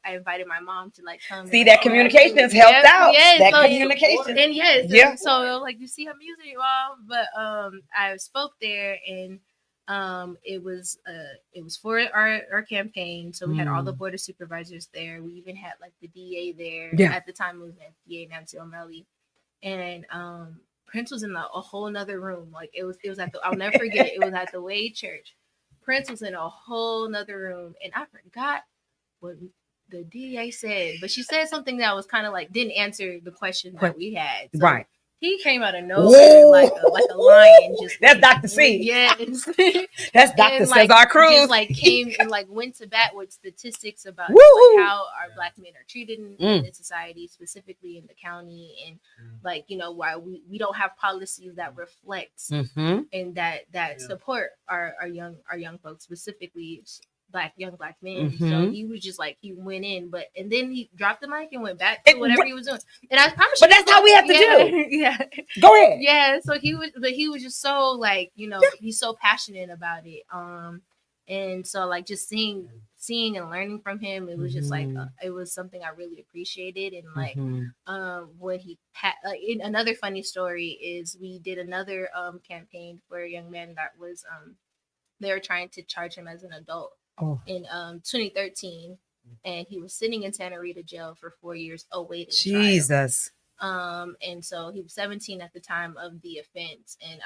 S3: I invited my mom to like come.
S2: See, that communications helped out. Yes, that communication,
S3: and
S2: yeah.
S3: So, like, you see how music, but I spoke there, and it was for our campaign, so we had all the board of supervisors there. We even had like the DA there.
S2: Yeah.
S3: At the time, it was DA Nancy O'Malley. And Prince was in a whole nother room. Like it was at the, I'll never forget it. It was at the Wade Church. Prince was in a whole nother room, and I forgot what the DA said, but she said something that was kind of like didn't answer the question that we had. So
S2: right.
S3: He came out of nowhere like a lion. Just
S2: that's Dr. C.
S3: Yes,
S2: that's Dr. Cesar Cruz.
S3: Just like came and like went to bat with statistics about like, how our Black men are treated in society, specifically in the county, and like why we don't have policies that reflect and that support our young folks, specifically young black men. So he was just like he went in, and then he dropped the mic and went back to whatever he was doing. And I promise
S2: but that's how we have to do.
S3: Yeah.
S2: Go ahead.
S3: Yeah. So he was just so like he's so passionate about it. And so like just seeing and learning from him, it was just like it was something I really appreciated. And like when he another funny story is we did another campaign for a young man that was they were trying to charge him as an adult. In 2013, and he was sitting in Santa Rita jail for 4 years awaiting
S2: Jesus.
S3: trial. And so he was 17 at the time of the offense, and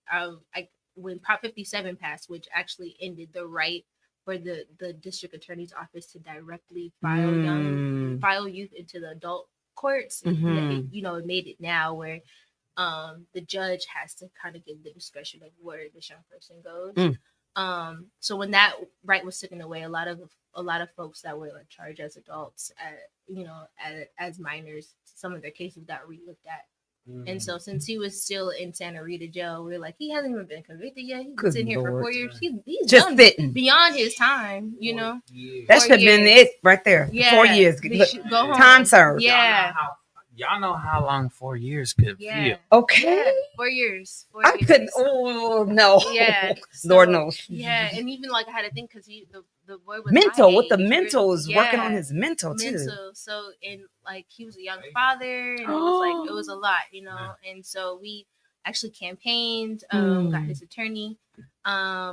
S3: I when Prop 57 passed, which actually ended the right for the district attorney's office to directly file youth into the adult courts. It made it now where the judge has to kind of give the discretion of where this young person goes. So when that right was taken away, a lot of folks that were like charged as adults, as minors, some of their cases got re-looked at. And so since he was still in Santa Rita jail, we were like, he hasn't even been convicted yet. He's
S2: Good
S3: been here for
S2: Lord.
S3: 4 years. He's
S2: Just
S3: done
S2: sitting.
S3: beyond his time, you know.
S2: That
S3: 4
S2: should have been
S3: years.
S2: it right there.
S3: Yeah.
S2: 4 years.
S3: They
S2: Look,
S3: should go home.
S2: time served.
S3: Yeah.
S1: Y'all know how long 4 years could feel.
S2: Okay.
S3: Yeah. 4 years. 4
S2: I
S3: years.
S2: couldn't. Oh no.
S3: Yeah.
S2: Lord knows.
S3: Yeah, and even like I had to think because the boy was
S2: Mental.
S3: my
S2: With the
S3: age,
S2: mental is working on
S3: yeah,
S2: his mental too.
S3: mental. So and like he was a young father, and it was like it was a lot, you know. And so we actually campaigned, got his attorney,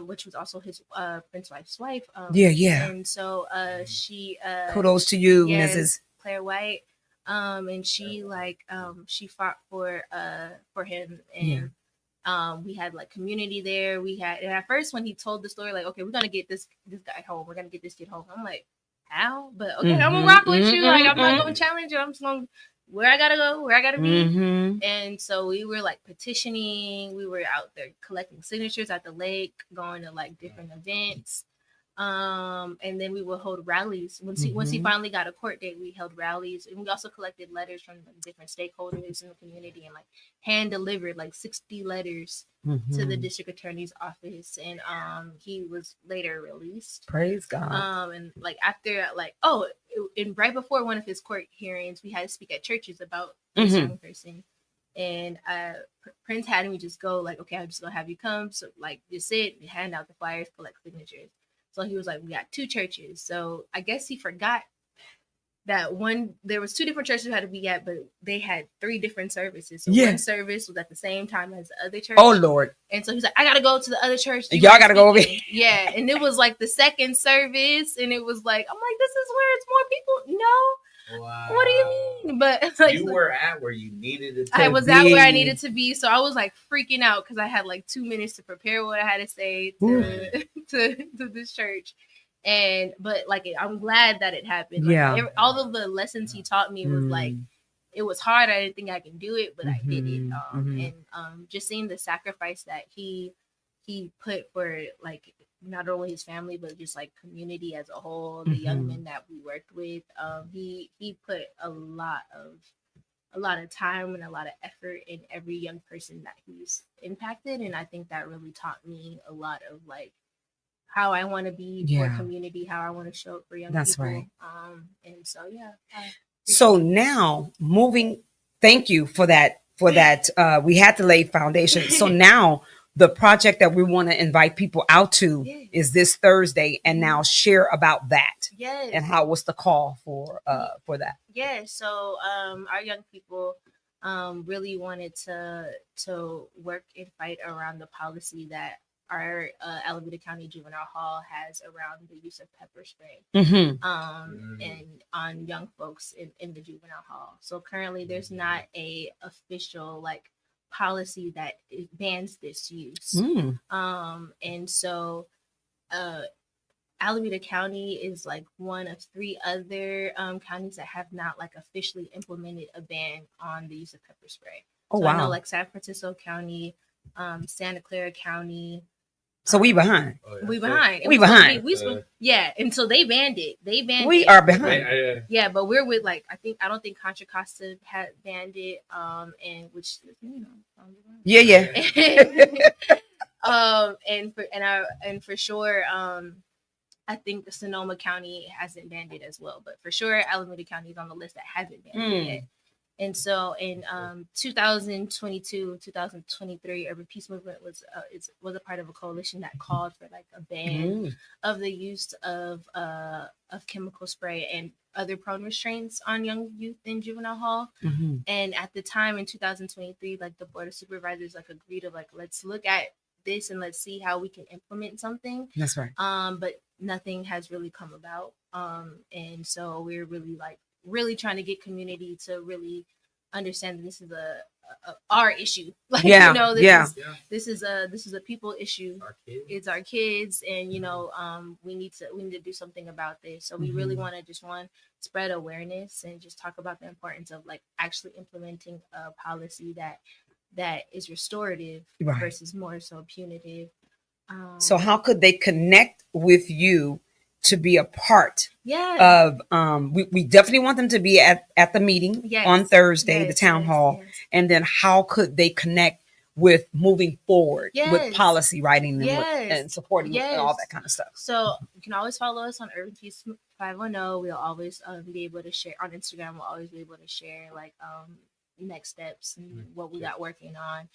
S3: which was also his Prince wife's wife.
S2: Yeah.
S3: And so she
S2: Kudos to you,
S3: yes,
S2: Mrs.
S3: Claire White. And she she fought for him, and we had like community there. We had, and at first when he told the story, like, okay, we're gonna get this guy home, we're gonna get this kid home. I'm like, how? But okay, I'm gonna rock with you. Like, I'm not gonna challenge you. I'm just gonna where I gotta go, where I gotta be. And so we were like petitioning. We were out there collecting signatures at the lake, going to like different events. And then we would hold rallies. Once he finally got a court date, we held rallies, and we also collected letters from different stakeholders in the community, and like hand delivered like 60 letters to the district attorney's office. And he was later released.
S2: Praise God.
S3: And like after and right before one of his court hearings, we had to speak at churches about this young person. And Prince had me just go like, okay, I'm just gonna have you come, so like just sit, hand out the flyers, collect signatures. So he was like, we got 2 churches. So I guess he forgot that there was 2 different churches we had to be at, but they had 3 different services. So one service was at the same time as the other church.
S2: Oh Lord.
S3: And so he's like, I gotta go to the other church.
S2: Y'all gotta go over here.
S3: Yeah. And it was like the second service, and it was like, I'm like, this is where it's more people. No.
S1: Wow.
S3: What do you mean? But like,
S1: you were at where you needed it to
S3: I was at where I needed to be. So I was like freaking out because I had like 2 minutes to prepare what I had to say to this church. But like, I'm glad that it happened. Like, all of the lessons he taught me was like, it was hard. I didn't think I can do it, but I did it. And just seeing the sacrifice that he put for like not only his family but just like community as a whole, the young men that we worked with, he put a lot of time and a lot of effort in every young person that he's impacted. And I think that really taught me a lot of like how I want to be for community, how I want to show up for young people.
S2: That's right.
S3: And so
S2: so now thank you for that we had to lay foundation. So now the project that we want to invite people out to is this Thursday, and now share about that.
S3: Yes.
S2: And how was the call for that?
S3: Yeah. So our young people really wanted to work and fight around the policy that our Alameda County Juvenile Hall has around the use of pepper spray and on young folks in the juvenile hall. So currently there's not a official like policy that bans this use. And so Alameda County is like one of 3 other counties that have not like officially implemented a ban on the use of pepper spray. So I know like San Francisco County, Santa Clara County.
S2: So we behind.
S3: We behind.
S2: We behind.
S3: Yeah, and so they banned it.
S2: We are behind.
S3: Yeah, but we're with like I don't think Contra Costa had banned it. And which and for sure I think the Sonoma County hasn't banned it as well, but for sure Alameda County is on the list that hasn't banned it yet. And so in 2022, 2023, Urban Peace Movement was a part of a coalition that called for like a ban of the use of chemical spray and other prone restraints on young youth in juvenile hall. And at the time in 2023, like the Board of Supervisors like agreed to like, let's look at this and let's see how we can implement something.
S2: That's right.
S3: But nothing has really come about. And so we're really trying to get community to really understand that this is our issue. Like, this is a people issue. It's our kids, and we need to do something about this. So we really want to just spread awareness and just talk about the importance of like actually implementing a policy that is restorative versus more so punitive.
S2: So how could they connect with you to be a part of we definitely want them to be at the meeting on Thursday, the town hall, and then how could they connect with moving forward with
S3: Yes.
S2: policy writing and,
S3: Yes.
S2: and supporting and all
S3: Yes.
S2: that kind of stuff.
S3: So you can always follow us on Urban Peace 510. We'll always be able to share on Instagram. We'll always be able to share like next steps and what we got working on.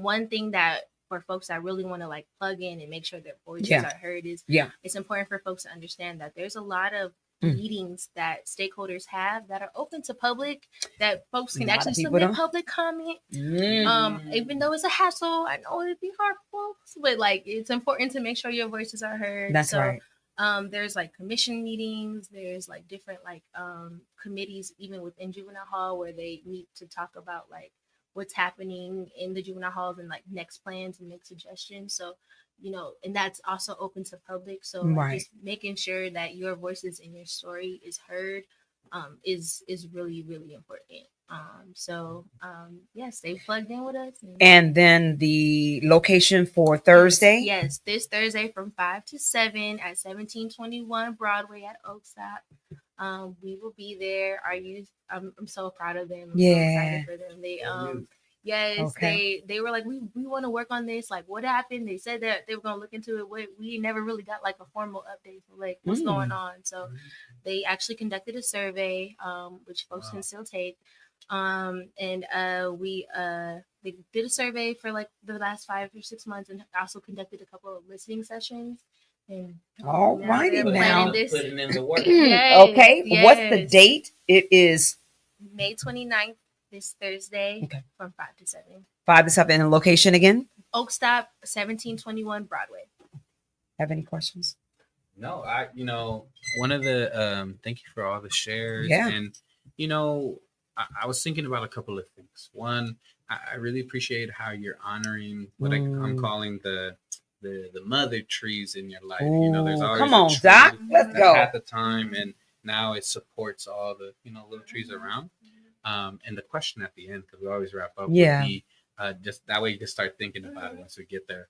S3: One thing that for folks that really want to like plug in and make sure their voices are heard is it's important for folks to understand that there's a lot of meetings that stakeholders have that are open to public, that folks can actually submit public comment. Even though it's a hassle, I know it'd be hard for folks, but like it's important to make sure your voices are heard.
S2: That's right.
S3: There's like commission meetings, there's like different like committees even within juvenile hall where they meet to talk about like what's happening in the juvenile halls and like next plans and make suggestions. So and that's also open to public. So just making sure that your voices and your story is heard is really, really important. Stay plugged in with us.
S2: And then the location for Thursday?
S3: Yes, this Thursday from 5 to 7 at 1721 Broadway at Oakstop. We will be there. Our youth, I'm so proud of them. I'm so excited for them. They were like, we want to work on this. Like, what happened? They said that they were going to look into it. We never really got like a formal update for like what's going on. So they actually conducted a survey, which folks can still take. They did a survey for like the last 5 or 6 months and also conducted a couple of listening sessions. And
S2: all righty now.
S1: Putting in the work.
S2: Okay. What's the date? It is
S3: May 29th, this Thursday from 5 to 7.
S2: 5 to 7. And location again?
S3: Oakstop, 1721 Broadway.
S2: Have any questions?
S1: No, one of the thank you for all the shares.
S2: Yeah.
S1: And I was thinking about a couple of things. One, I really appreciate how you're honoring what I'm calling the mother trees in your life. There's always
S2: come on, Doc. Let's go.
S1: At the time, and now it supports all the little trees around. And the question at the end, because we always wrap up, would be just that way you can start thinking about it once we get there.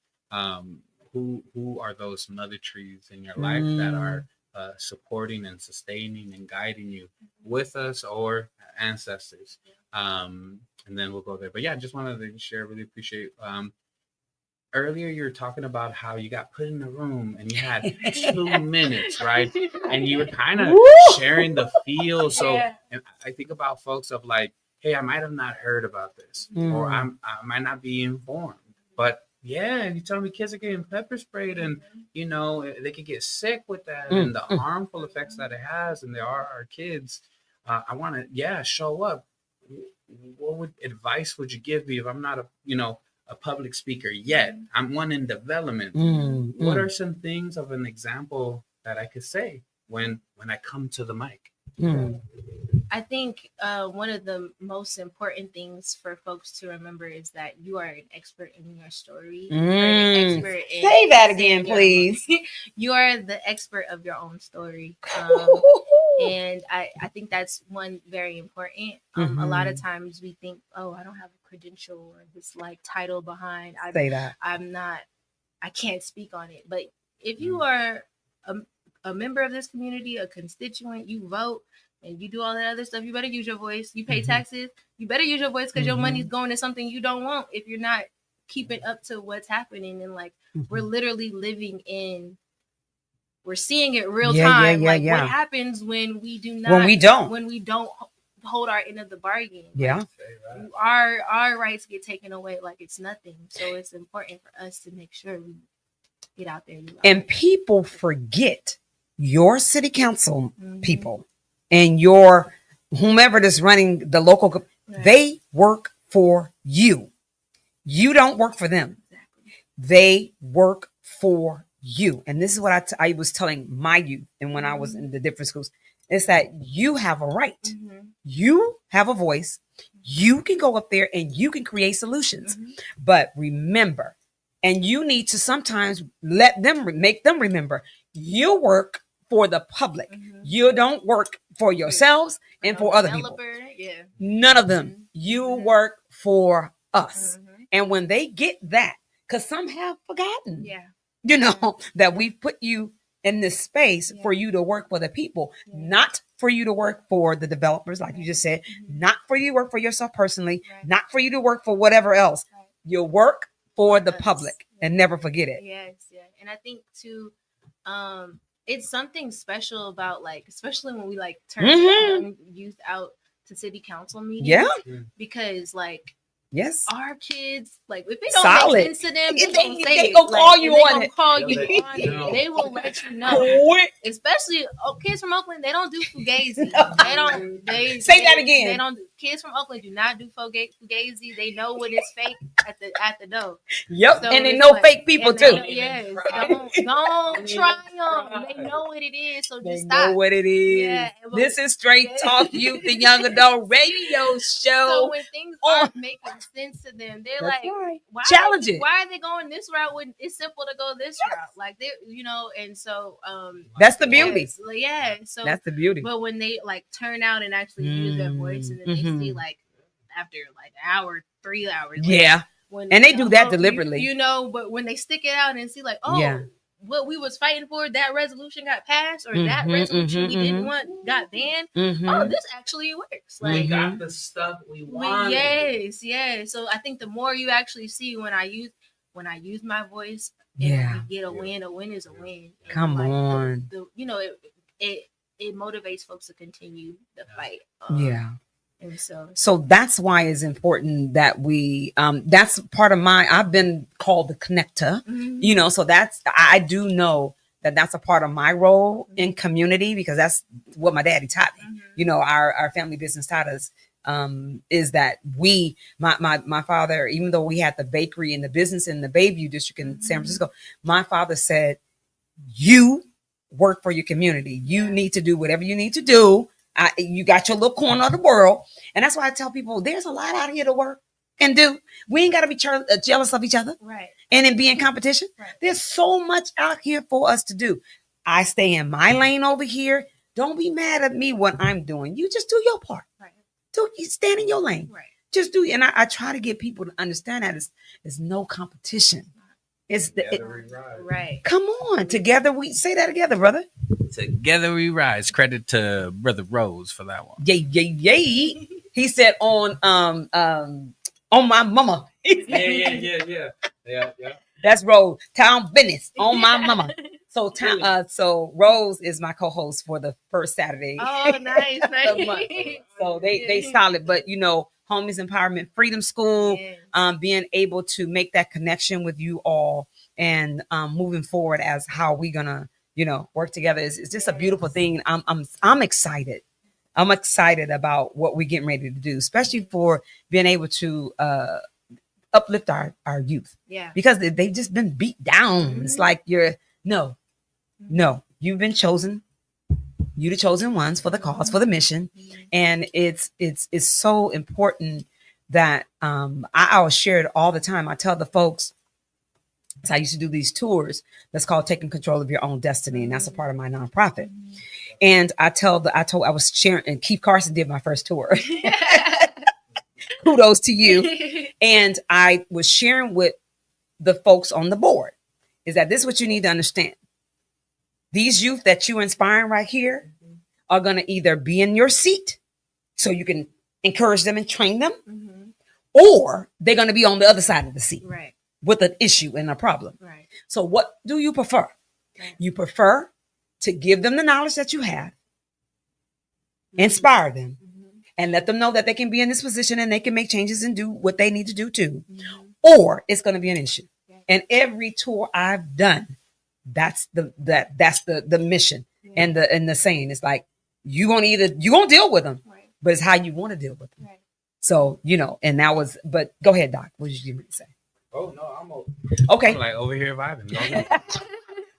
S1: Who are those mother trees in your life that are supporting and sustaining and guiding you with us or ancestors? And then we'll go there. But yeah, I just wanted to share. Really appreciate. Earlier, you were talking about how you got put in the room and you had 2 minutes, right? And you were kind of sharing the feel. So and I think about folks of like, hey, I might have not heard about this, or I might not be informed, but you tell me kids are getting pepper sprayed, and they could get sick with that, and the harmful effects that it has, and there are our kids. I want to show up. What advice would you give me if I'm not a public speaker yet? I'm one in development. What are some things of an example that I could say when I come to the mic?
S3: I think one of the most important things for folks to remember is that you are an expert in your story.
S2: Say that again, please.
S3: You are the expert of your own story. And I think that's one very important. A lot of times we think, oh, I don't have a credential or this like title behind. I can't speak on it. But if you are a member of this community, a constituent, you vote, and you do all that other stuff, you better use your voice. You pay taxes, you better use your voice, because your money's going to something you don't want if you're not keeping up to what's happening. And like we're literally we're seeing it real time. What happens when we don't hold our end of the bargain? Our rights get taken away like it's nothing. So it's important for us to make sure we get out there.
S2: And people forget your city council people and your whomever is running the local, they work for you. You don't work for them.
S3: Exactly.
S2: They work for you. And this is what I was telling my youth, and when I was in the different schools, is that you have a right. You have a voice. You can go up there and you can create solutions. But remember, and you need to sometimes make them remember, you work for the public. You don't work for yourselves and for other people. None of them. You work for us. And when they get that, because some have forgotten, that we put you in this space for you to work for the people, not for you to work for the developers, like you just said, not for you to work for yourself personally, not for you to work for whatever else. You work for the public and never forget it.
S3: Yes, yeah. And I think too, it's something special about, like, especially when we like turn young youth out to city council meetings. Because like,
S2: yes,
S3: our kids, like, if it don't make sense to them,
S2: they gonna call you on
S3: it. They will let you know. Especially kids from Oakland, they don't do fugazi. They don't. They
S2: say that again.
S3: They don't. Kids from Oakland do not do fugazi. They know when it's fake at the door.
S2: Yep, so and they know fake people too.
S3: Yes, don't try them. They know what it is. So just stop.
S2: Know what it is. Yeah, this is Straight Talk Youth and Young Adult Radio Show.
S3: So when things aren't making sense to them, they're like, why are they going this route when it's simple to go this route? Like, they, and so
S2: that's the beauty.
S3: So
S2: that's the beauty.
S3: But when they like turn out and actually use their voice, and then they see, like, after like an hour, 3 hours, and they do that deliberately, but when they stick it out and see, like, what we was fighting for, that resolution got passed, or that resolution we didn't want got banned. Oh, this actually works. Like,
S1: we got the stuff we wanted.
S3: Yes. So I think the more you actually see when I use my voice, and we get a win is a win. And
S2: come on.
S3: It motivates folks to continue the fight. And so
S2: that's why it's important that we that's part of I've been called the connector, so I do know that's a part of my role in community, because that's what my daddy taught me. Our family business taught us is that my father, even though we had the bakery and the business in the Bayview district in San Francisco, my father said, you work for your community. You need to do whatever you need to do. You got your little corner of the world. And that's why I tell people there's a lot out here to work and do. We ain't got to be jealous of each other.
S3: Right.
S2: And then be in competition. Right. There's so much out here for us to do. I stay in my lane over here. Don't be mad at me what I'm doing. You just do your part. Right. You stand in your lane. Right. Just do. And I try to get people to understand that it's no competition. It's
S3: right.
S2: Come on, together we say that together, brother.
S1: Together we rise. Credit to Brother Rose for that one.
S2: Yay. He said on my mama.
S1: Yeah.
S2: That's Rose. Town business on my mama. So Rose is my co-host for the first Saturday.
S3: Oh, nice.
S2: So they solid, but Homies Empowerment Freedom School, being able to make that connection with you all and moving forward as how we gonna, work together is just a beautiful thing. I'm excited. I'm excited about what we're getting ready to do, especially for being able to uplift our youth. Yeah. Because they've just been beat down. It's like no, you've been chosen. You the chosen ones for the cause, for the mission. And it's so important that I always share it all the time. I tell the folks, so I used to do these tours that's called Taking Control of Your Own Destiny. And that's a part of my nonprofit. And I was sharing, and Keith Carson did my first tour. Kudos to you. And I was sharing with the folks on the board is that this is what you need to understand. These youth that you're inspiring right here are going to either be in your seat so you can encourage them and train them, or they're going to be on the other side of the seat with an issue and a problem. Right. So what do you prefer? Right. You prefer to give them the knowledge that you have, inspire them, and let them know that they can be in this position and they can make changes and do what they need to do too, or it's going to be an issue. And every tour I've done, that's the mission and the saying. It's like you gonna deal with them, but it's how you want to deal with them. Right. So and that was. But go ahead, Doc. What did you say?
S1: Oh no, I'm
S2: okay.
S1: I'm like over here vibing.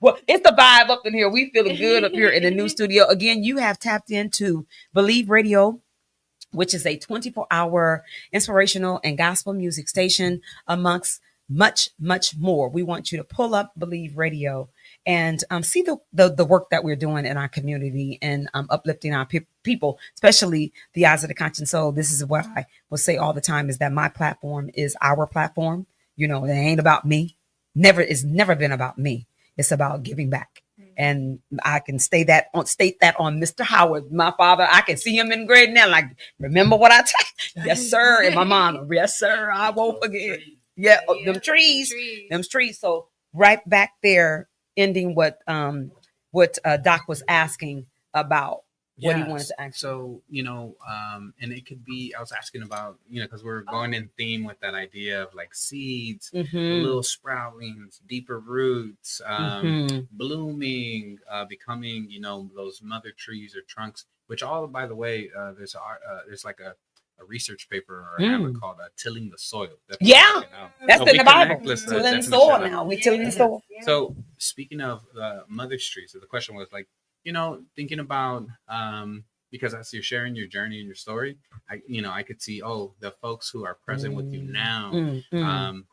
S2: Well, it's the vibe up in here. We feeling good up here in the new studio. Again, you have tapped into Believe Radio, which is a 24-hour inspirational and gospel music station amongst much, much more. We want you to pull up Believe Radio and see the work that we're doing in our community and uplifting our people, especially the eyes of the conscious soul. This is what I will say all the time is that my platform is our platform. It ain't about me. It's never been about me. It's about giving back And I can state that on Mr. Howard, my father. I can see him in grade now. Like, remember what I tell? Yes, sir. And my mom, yes, sir. I won't forget. Yeah, them trees. So right back there, ending what Doc was asking about. What he wanted to ask.
S1: So, and it could be, I was asking about, because we're going in theme with that idea of like seeds, little sproutings, deeper roots, blooming, becoming, those mother trees or trunks, which all, by the way, there's like a research paper or an called Tilling the Soil.
S2: That's in the Bible. Tilling the soil now. We're tilling the soil.
S1: So speaking of mother trees, so the question was like, thinking about, because as you're sharing your journey and your story, I could see, the folks who are present with you now,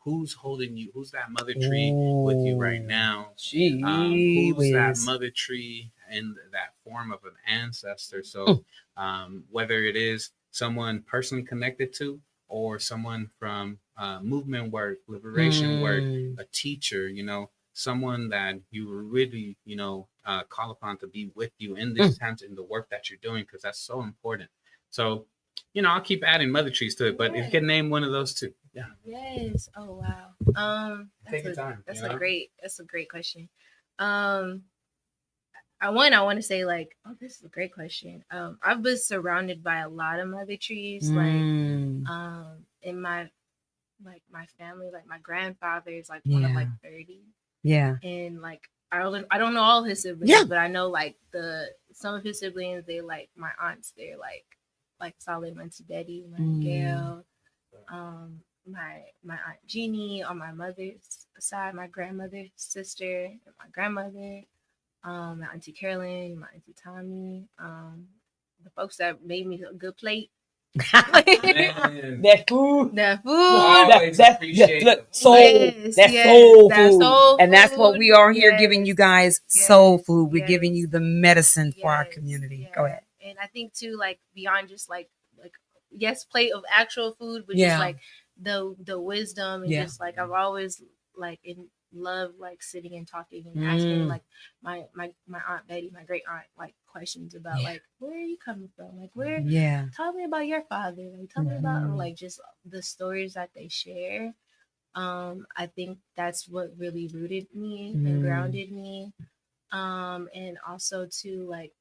S1: who's holding you, who's that mother tree with you right now, who's that mother tree in that form of an ancestor. So whether it is someone personally connected to, or someone from movement work, liberation work, a teacher, someone that you really, call upon to be with you in this times in the work that you're doing, because that's so important. So, I'll keep adding mother trees to it, but if you can name one of those two. Yeah.
S3: Yes. Oh wow.
S1: Take your time.
S3: That's a great question. I want to say like, this is a great question. I've been surrounded by a lot of mother trees, like in my family, like my grandfather is like one of like 30.
S2: Yeah.
S3: And like I don't know all his siblings, but I know like some of his siblings, they like my aunts, they're like solid. My Auntie Betty, my Gail, my Aunt Jeannie on my mother's side, my grandmother's sister, and my grandmother, my Auntie Carolyn, my Auntie Tommy, the folks that made me a good plate.
S2: That food.
S1: That's
S2: soul. That's soul food. And that's what we are here giving you guys, soul food. We're giving you the medicine for our community. Go ahead.
S3: And I think too, like beyond just like plate of actual food, but just like the wisdom and just like I've always like in love like sitting and talking and asking like my Aunt Betty, my great aunt, like questions about like where are you coming from, like where tell me about your father, like tell me about like just the stories that they share. I think that's what really rooted me and grounded me, and also too like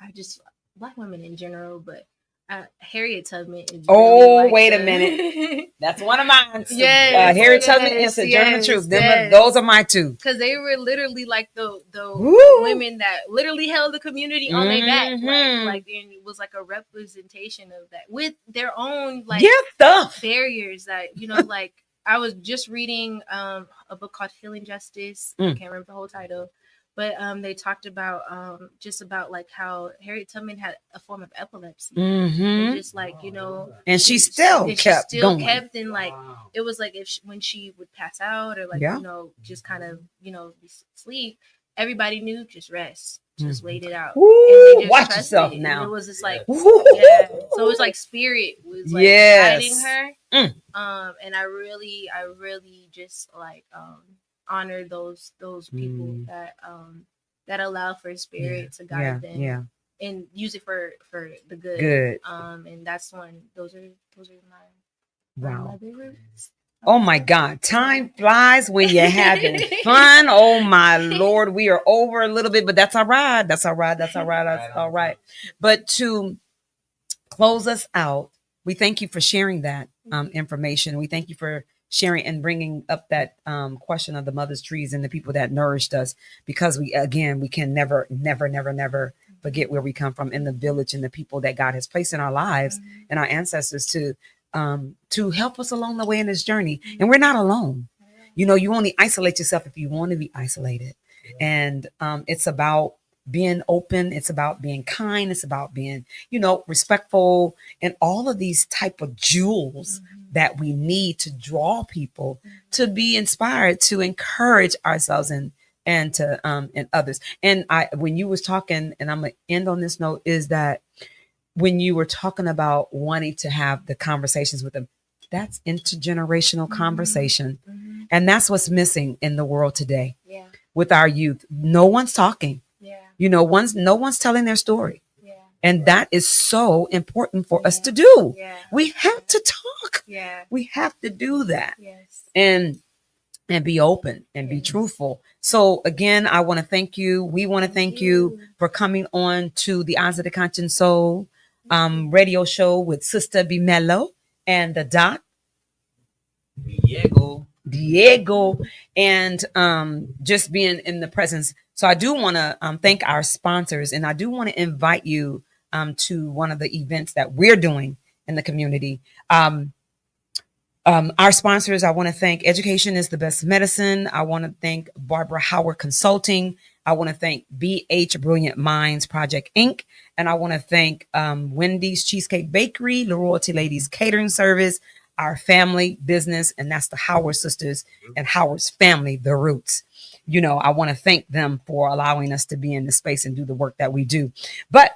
S3: I just Black women in general, but Harriet Tubman is really wait
S2: a minute. That's one of mine. Harriet Tubman and Sojourner Truth. Those are my two.
S3: Because they were literally like the women that literally held the community on their back. Like and it was like a representation of that with their own like
S2: stuff.
S3: Barriers that, like I was just reading a book called Healing Justice. I can't remember the whole title. But they talked about just about like how Harriet Tubman had a form of epilepsy, and just like
S2: and she still kept
S3: and like it was like when she would pass out or like just kind of sleep, everybody knew just rest, just wait it out.
S2: Ooh, watch yourself now.
S3: And it was just like so it was like spirit was like guiding her, and I really just like honor those people that allow for spirit to guide them and use it for the good. And that's those are my mother roots.
S2: Oh my God, time flies when you're having fun. Oh my Lord, we are over a little bit, but that's all right. That's all right. But to close us out, we thank you for sharing that information. We thank you for sharing and bringing up that question of the mother's trees and the people that nourished us, because we can never forget where we come from in the village and the people that God has placed in our lives and our ancestors to help us along the way in this journey. And we're not alone. You only isolate yourself if you want to be isolated. And it's about being open. It's about being kind. It's about being, respectful, and all of these type of jewels that we need to draw people to be inspired, to encourage ourselves and to and others. And when you was talking, and I'm gonna end on this note, is that when you were talking about wanting to have the conversations with them, that's intergenerational conversation, and that's what's missing in the world today. with our youth. No one's talking.
S3: Yeah.
S2: No one's telling their story.
S3: Yeah.
S2: And that is so important for us to do.
S3: Yeah.
S2: We have to talk.
S3: Yeah.
S2: We have to do that.
S3: Yes.
S2: And be open and be truthful. So again, I want to thank you. We want to thank you for coming on to the Eyes of the Conscious Soul radio show with Sister B Mellow and the Doc Diego, and just being in the presence. So I do want to thank our sponsors, and I do want to invite you to one of the events that we're doing in the community. Our sponsors, I want to thank Education is the Best Medicine. I want to thank Barbara Howard Consulting. I want to thank BH Brilliant Minds Project Inc. And I want to thank Wendy's Cheesecake Bakery, the Royalty Ladies Catering Service, our family business, and that's the Howard Sisters and Howard's family, the Roots. I want to thank them for allowing us to be in the space and do the work that we do. But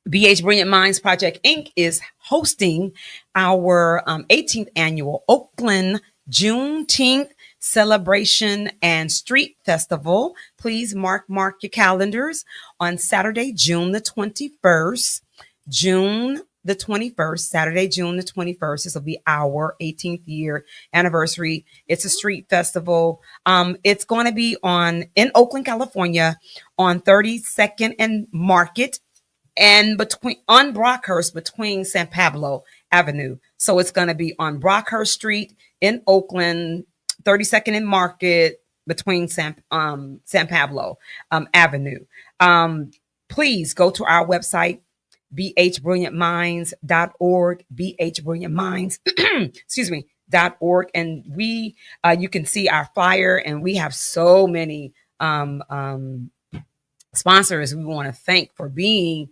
S2: BH Brilliant Minds Project Inc. is hosting our 18th annual Oakland Juneteenth celebration and street festival. Please mark your calendars on Saturday, June the 21st. Saturday, June the 21st. This will be our 18th year anniversary. It's a street festival. It's going to be in Oakland, California, on 32nd and Market, and on Brockhurst between San Pablo Avenue. So it's going to be on Brockhurst Street in Oakland, 32nd and Market between San Pablo Avenue. Please go to our website, bhbrilliantminds.org, bhbrilliantminds, .org, and you can see our flyer, and we have so many sponsors we want to thank for being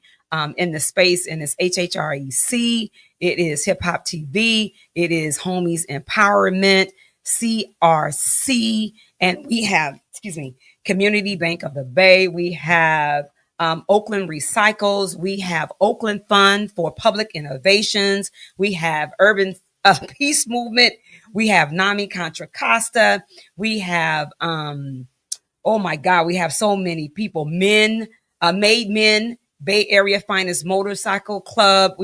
S2: in the space. And it's HHREC, it is Hip Hop TV, it is Homies Empowerment, CRC, and we have, Community Bank of the Bay. We have Oakland Recycles. We have Oakland Fund for Public Innovations. We have Urban Peace Movement. We have NAMI Contra Costa. We have, oh my God, we have so many people. Made Men, Bay Area Finest Motorcycle Club.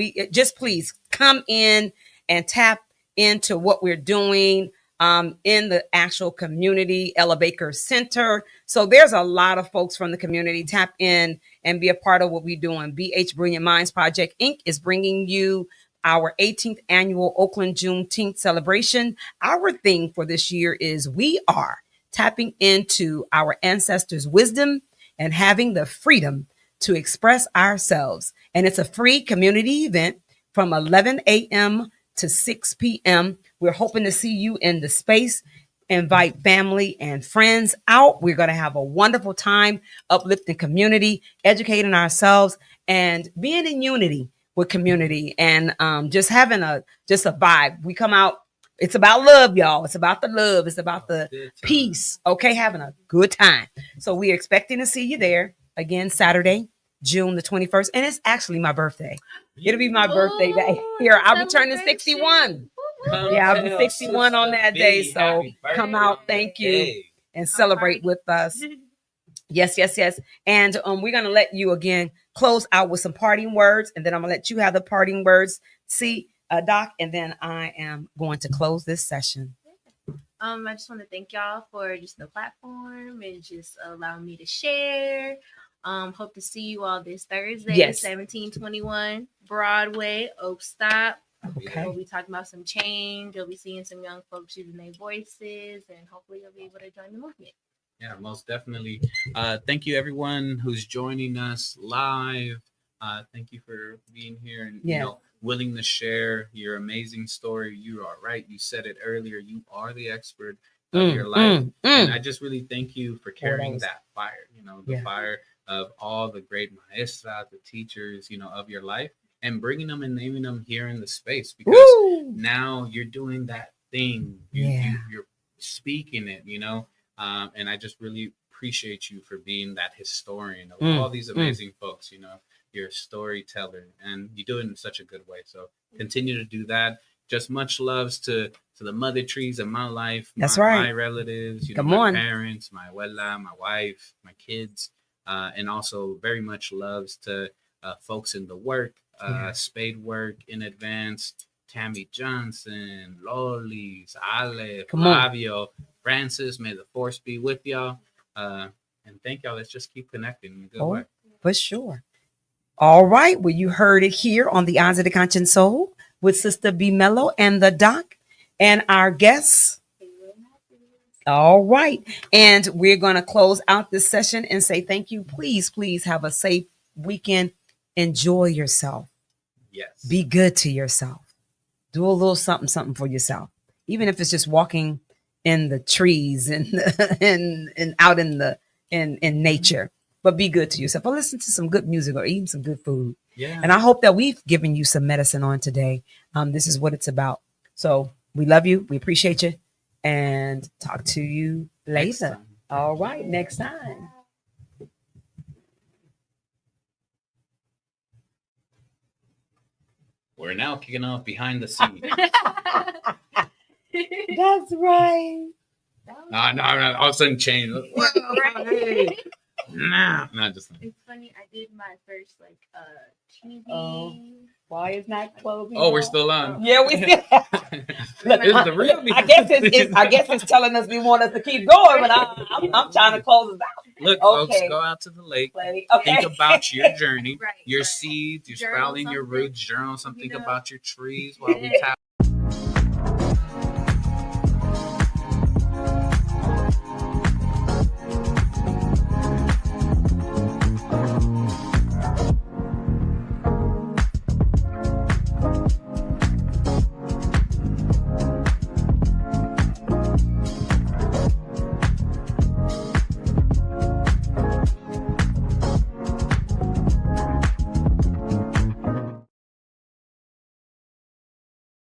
S2: Please come in and tap into what we're doing in the actual community, Ella Baker Center. So there's a lot of folks from the community. Tap in and be a part of what we're doing. BH Brilliant Minds Project Inc. is bringing you our 18th annual Oakland Juneteenth celebration. Our theme for this year is we are tapping into our ancestors' wisdom and having the freedom to express ourselves. And it's a free community event from 11 a.m. to 6 p.m. We're hoping to see you in the space. Invite family and friends out. We're going to have a wonderful time uplifting community, educating ourselves, and being in unity with community, and just having a vibe. We come out. It's about love, y'all. It's about the love. It's about the peace. Okay, having a good time. So we're expecting to see you there again Saturday, June the 21st, and it's actually my birthday. It'll be my birthday day. Here, I'll be turning 61. I'll be 61 on that day. So come out, thank you, and celebrate with us. Yes. And we're gonna let you again close out with some parting words, and then I'm gonna let you have the parting words. Doc, and then I am going to close this session.
S3: I just want to thank y'all for just the platform and just allowing me to share. Hope to see you all this Thursday, 1721 Broadway, Oak Stop.
S2: Okay.
S3: We'll be talking about some change. You'll be seeing some young folks using their voices, and hopefully you'll be able to join the movement.
S1: Yeah, most definitely. Thank you, everyone who's joining us live. Thank you for being here and willing to share your amazing story. You are right. You said it earlier. You are the expert of your life. And I just really thank you for carrying that fire, the fire of all the great maestras, the teachers, of your life, and bringing them and naming them here in the space, because now you're doing that thing. You're speaking it, and I just really appreciate you for being that historian of all these amazing folks. You're a storyteller, and you do it in such a good way. So continue to do that. just much loves to the mother trees of my life.
S2: That's
S1: my,
S2: right.
S1: My relatives,
S2: Come
S1: my
S2: on.
S1: parents, my abuela, my wife, my kids, and also very much loves to folks in the work, spade work in advance. Tammy Johnson, Lolis, Ale, Flavio, Francis. May the force be with y'all. And thank y'all. Let's just keep connecting in a good way.
S2: For sure. All right. Well, you heard it here on the Eyes of the Conscious Soul with Sister B Mellow and the Doc and our guests. All right. And we're going to close out this session and say thank you. Please, please have a safe weekend. Enjoy yourself.
S1: Yes.
S2: Be good to yourself. Do a little something for yourself. Even if it's just walking in the trees and out in nature. But be good to yourself. Or listen to some good music or eating some good food.
S1: Yeah.
S2: And I hope that we've given you some medicine on today. This is what it's about. So we love you. We appreciate you. And talk to you later. All right. Next time.
S1: We're now kicking off behind the scenes.
S2: That's right.
S1: No. All of a sudden change. Hey. No, just.
S3: It's funny. I did my first TV.
S2: Oh, why is not closing?
S1: Oh, we're still on.
S2: Yeah, we still. Look,
S1: It's the real
S2: I guess it's telling us we want us to keep going, but I'm trying to close it out.
S1: Look, folks, go out to the lake.
S2: Okay.
S1: Think about your journey,
S3: Right,
S1: your
S3: right.
S1: seeds, you're
S3: Journal
S1: sprouting your
S3: something,
S1: roots, journal something
S3: you know.
S1: about your trees while we tap.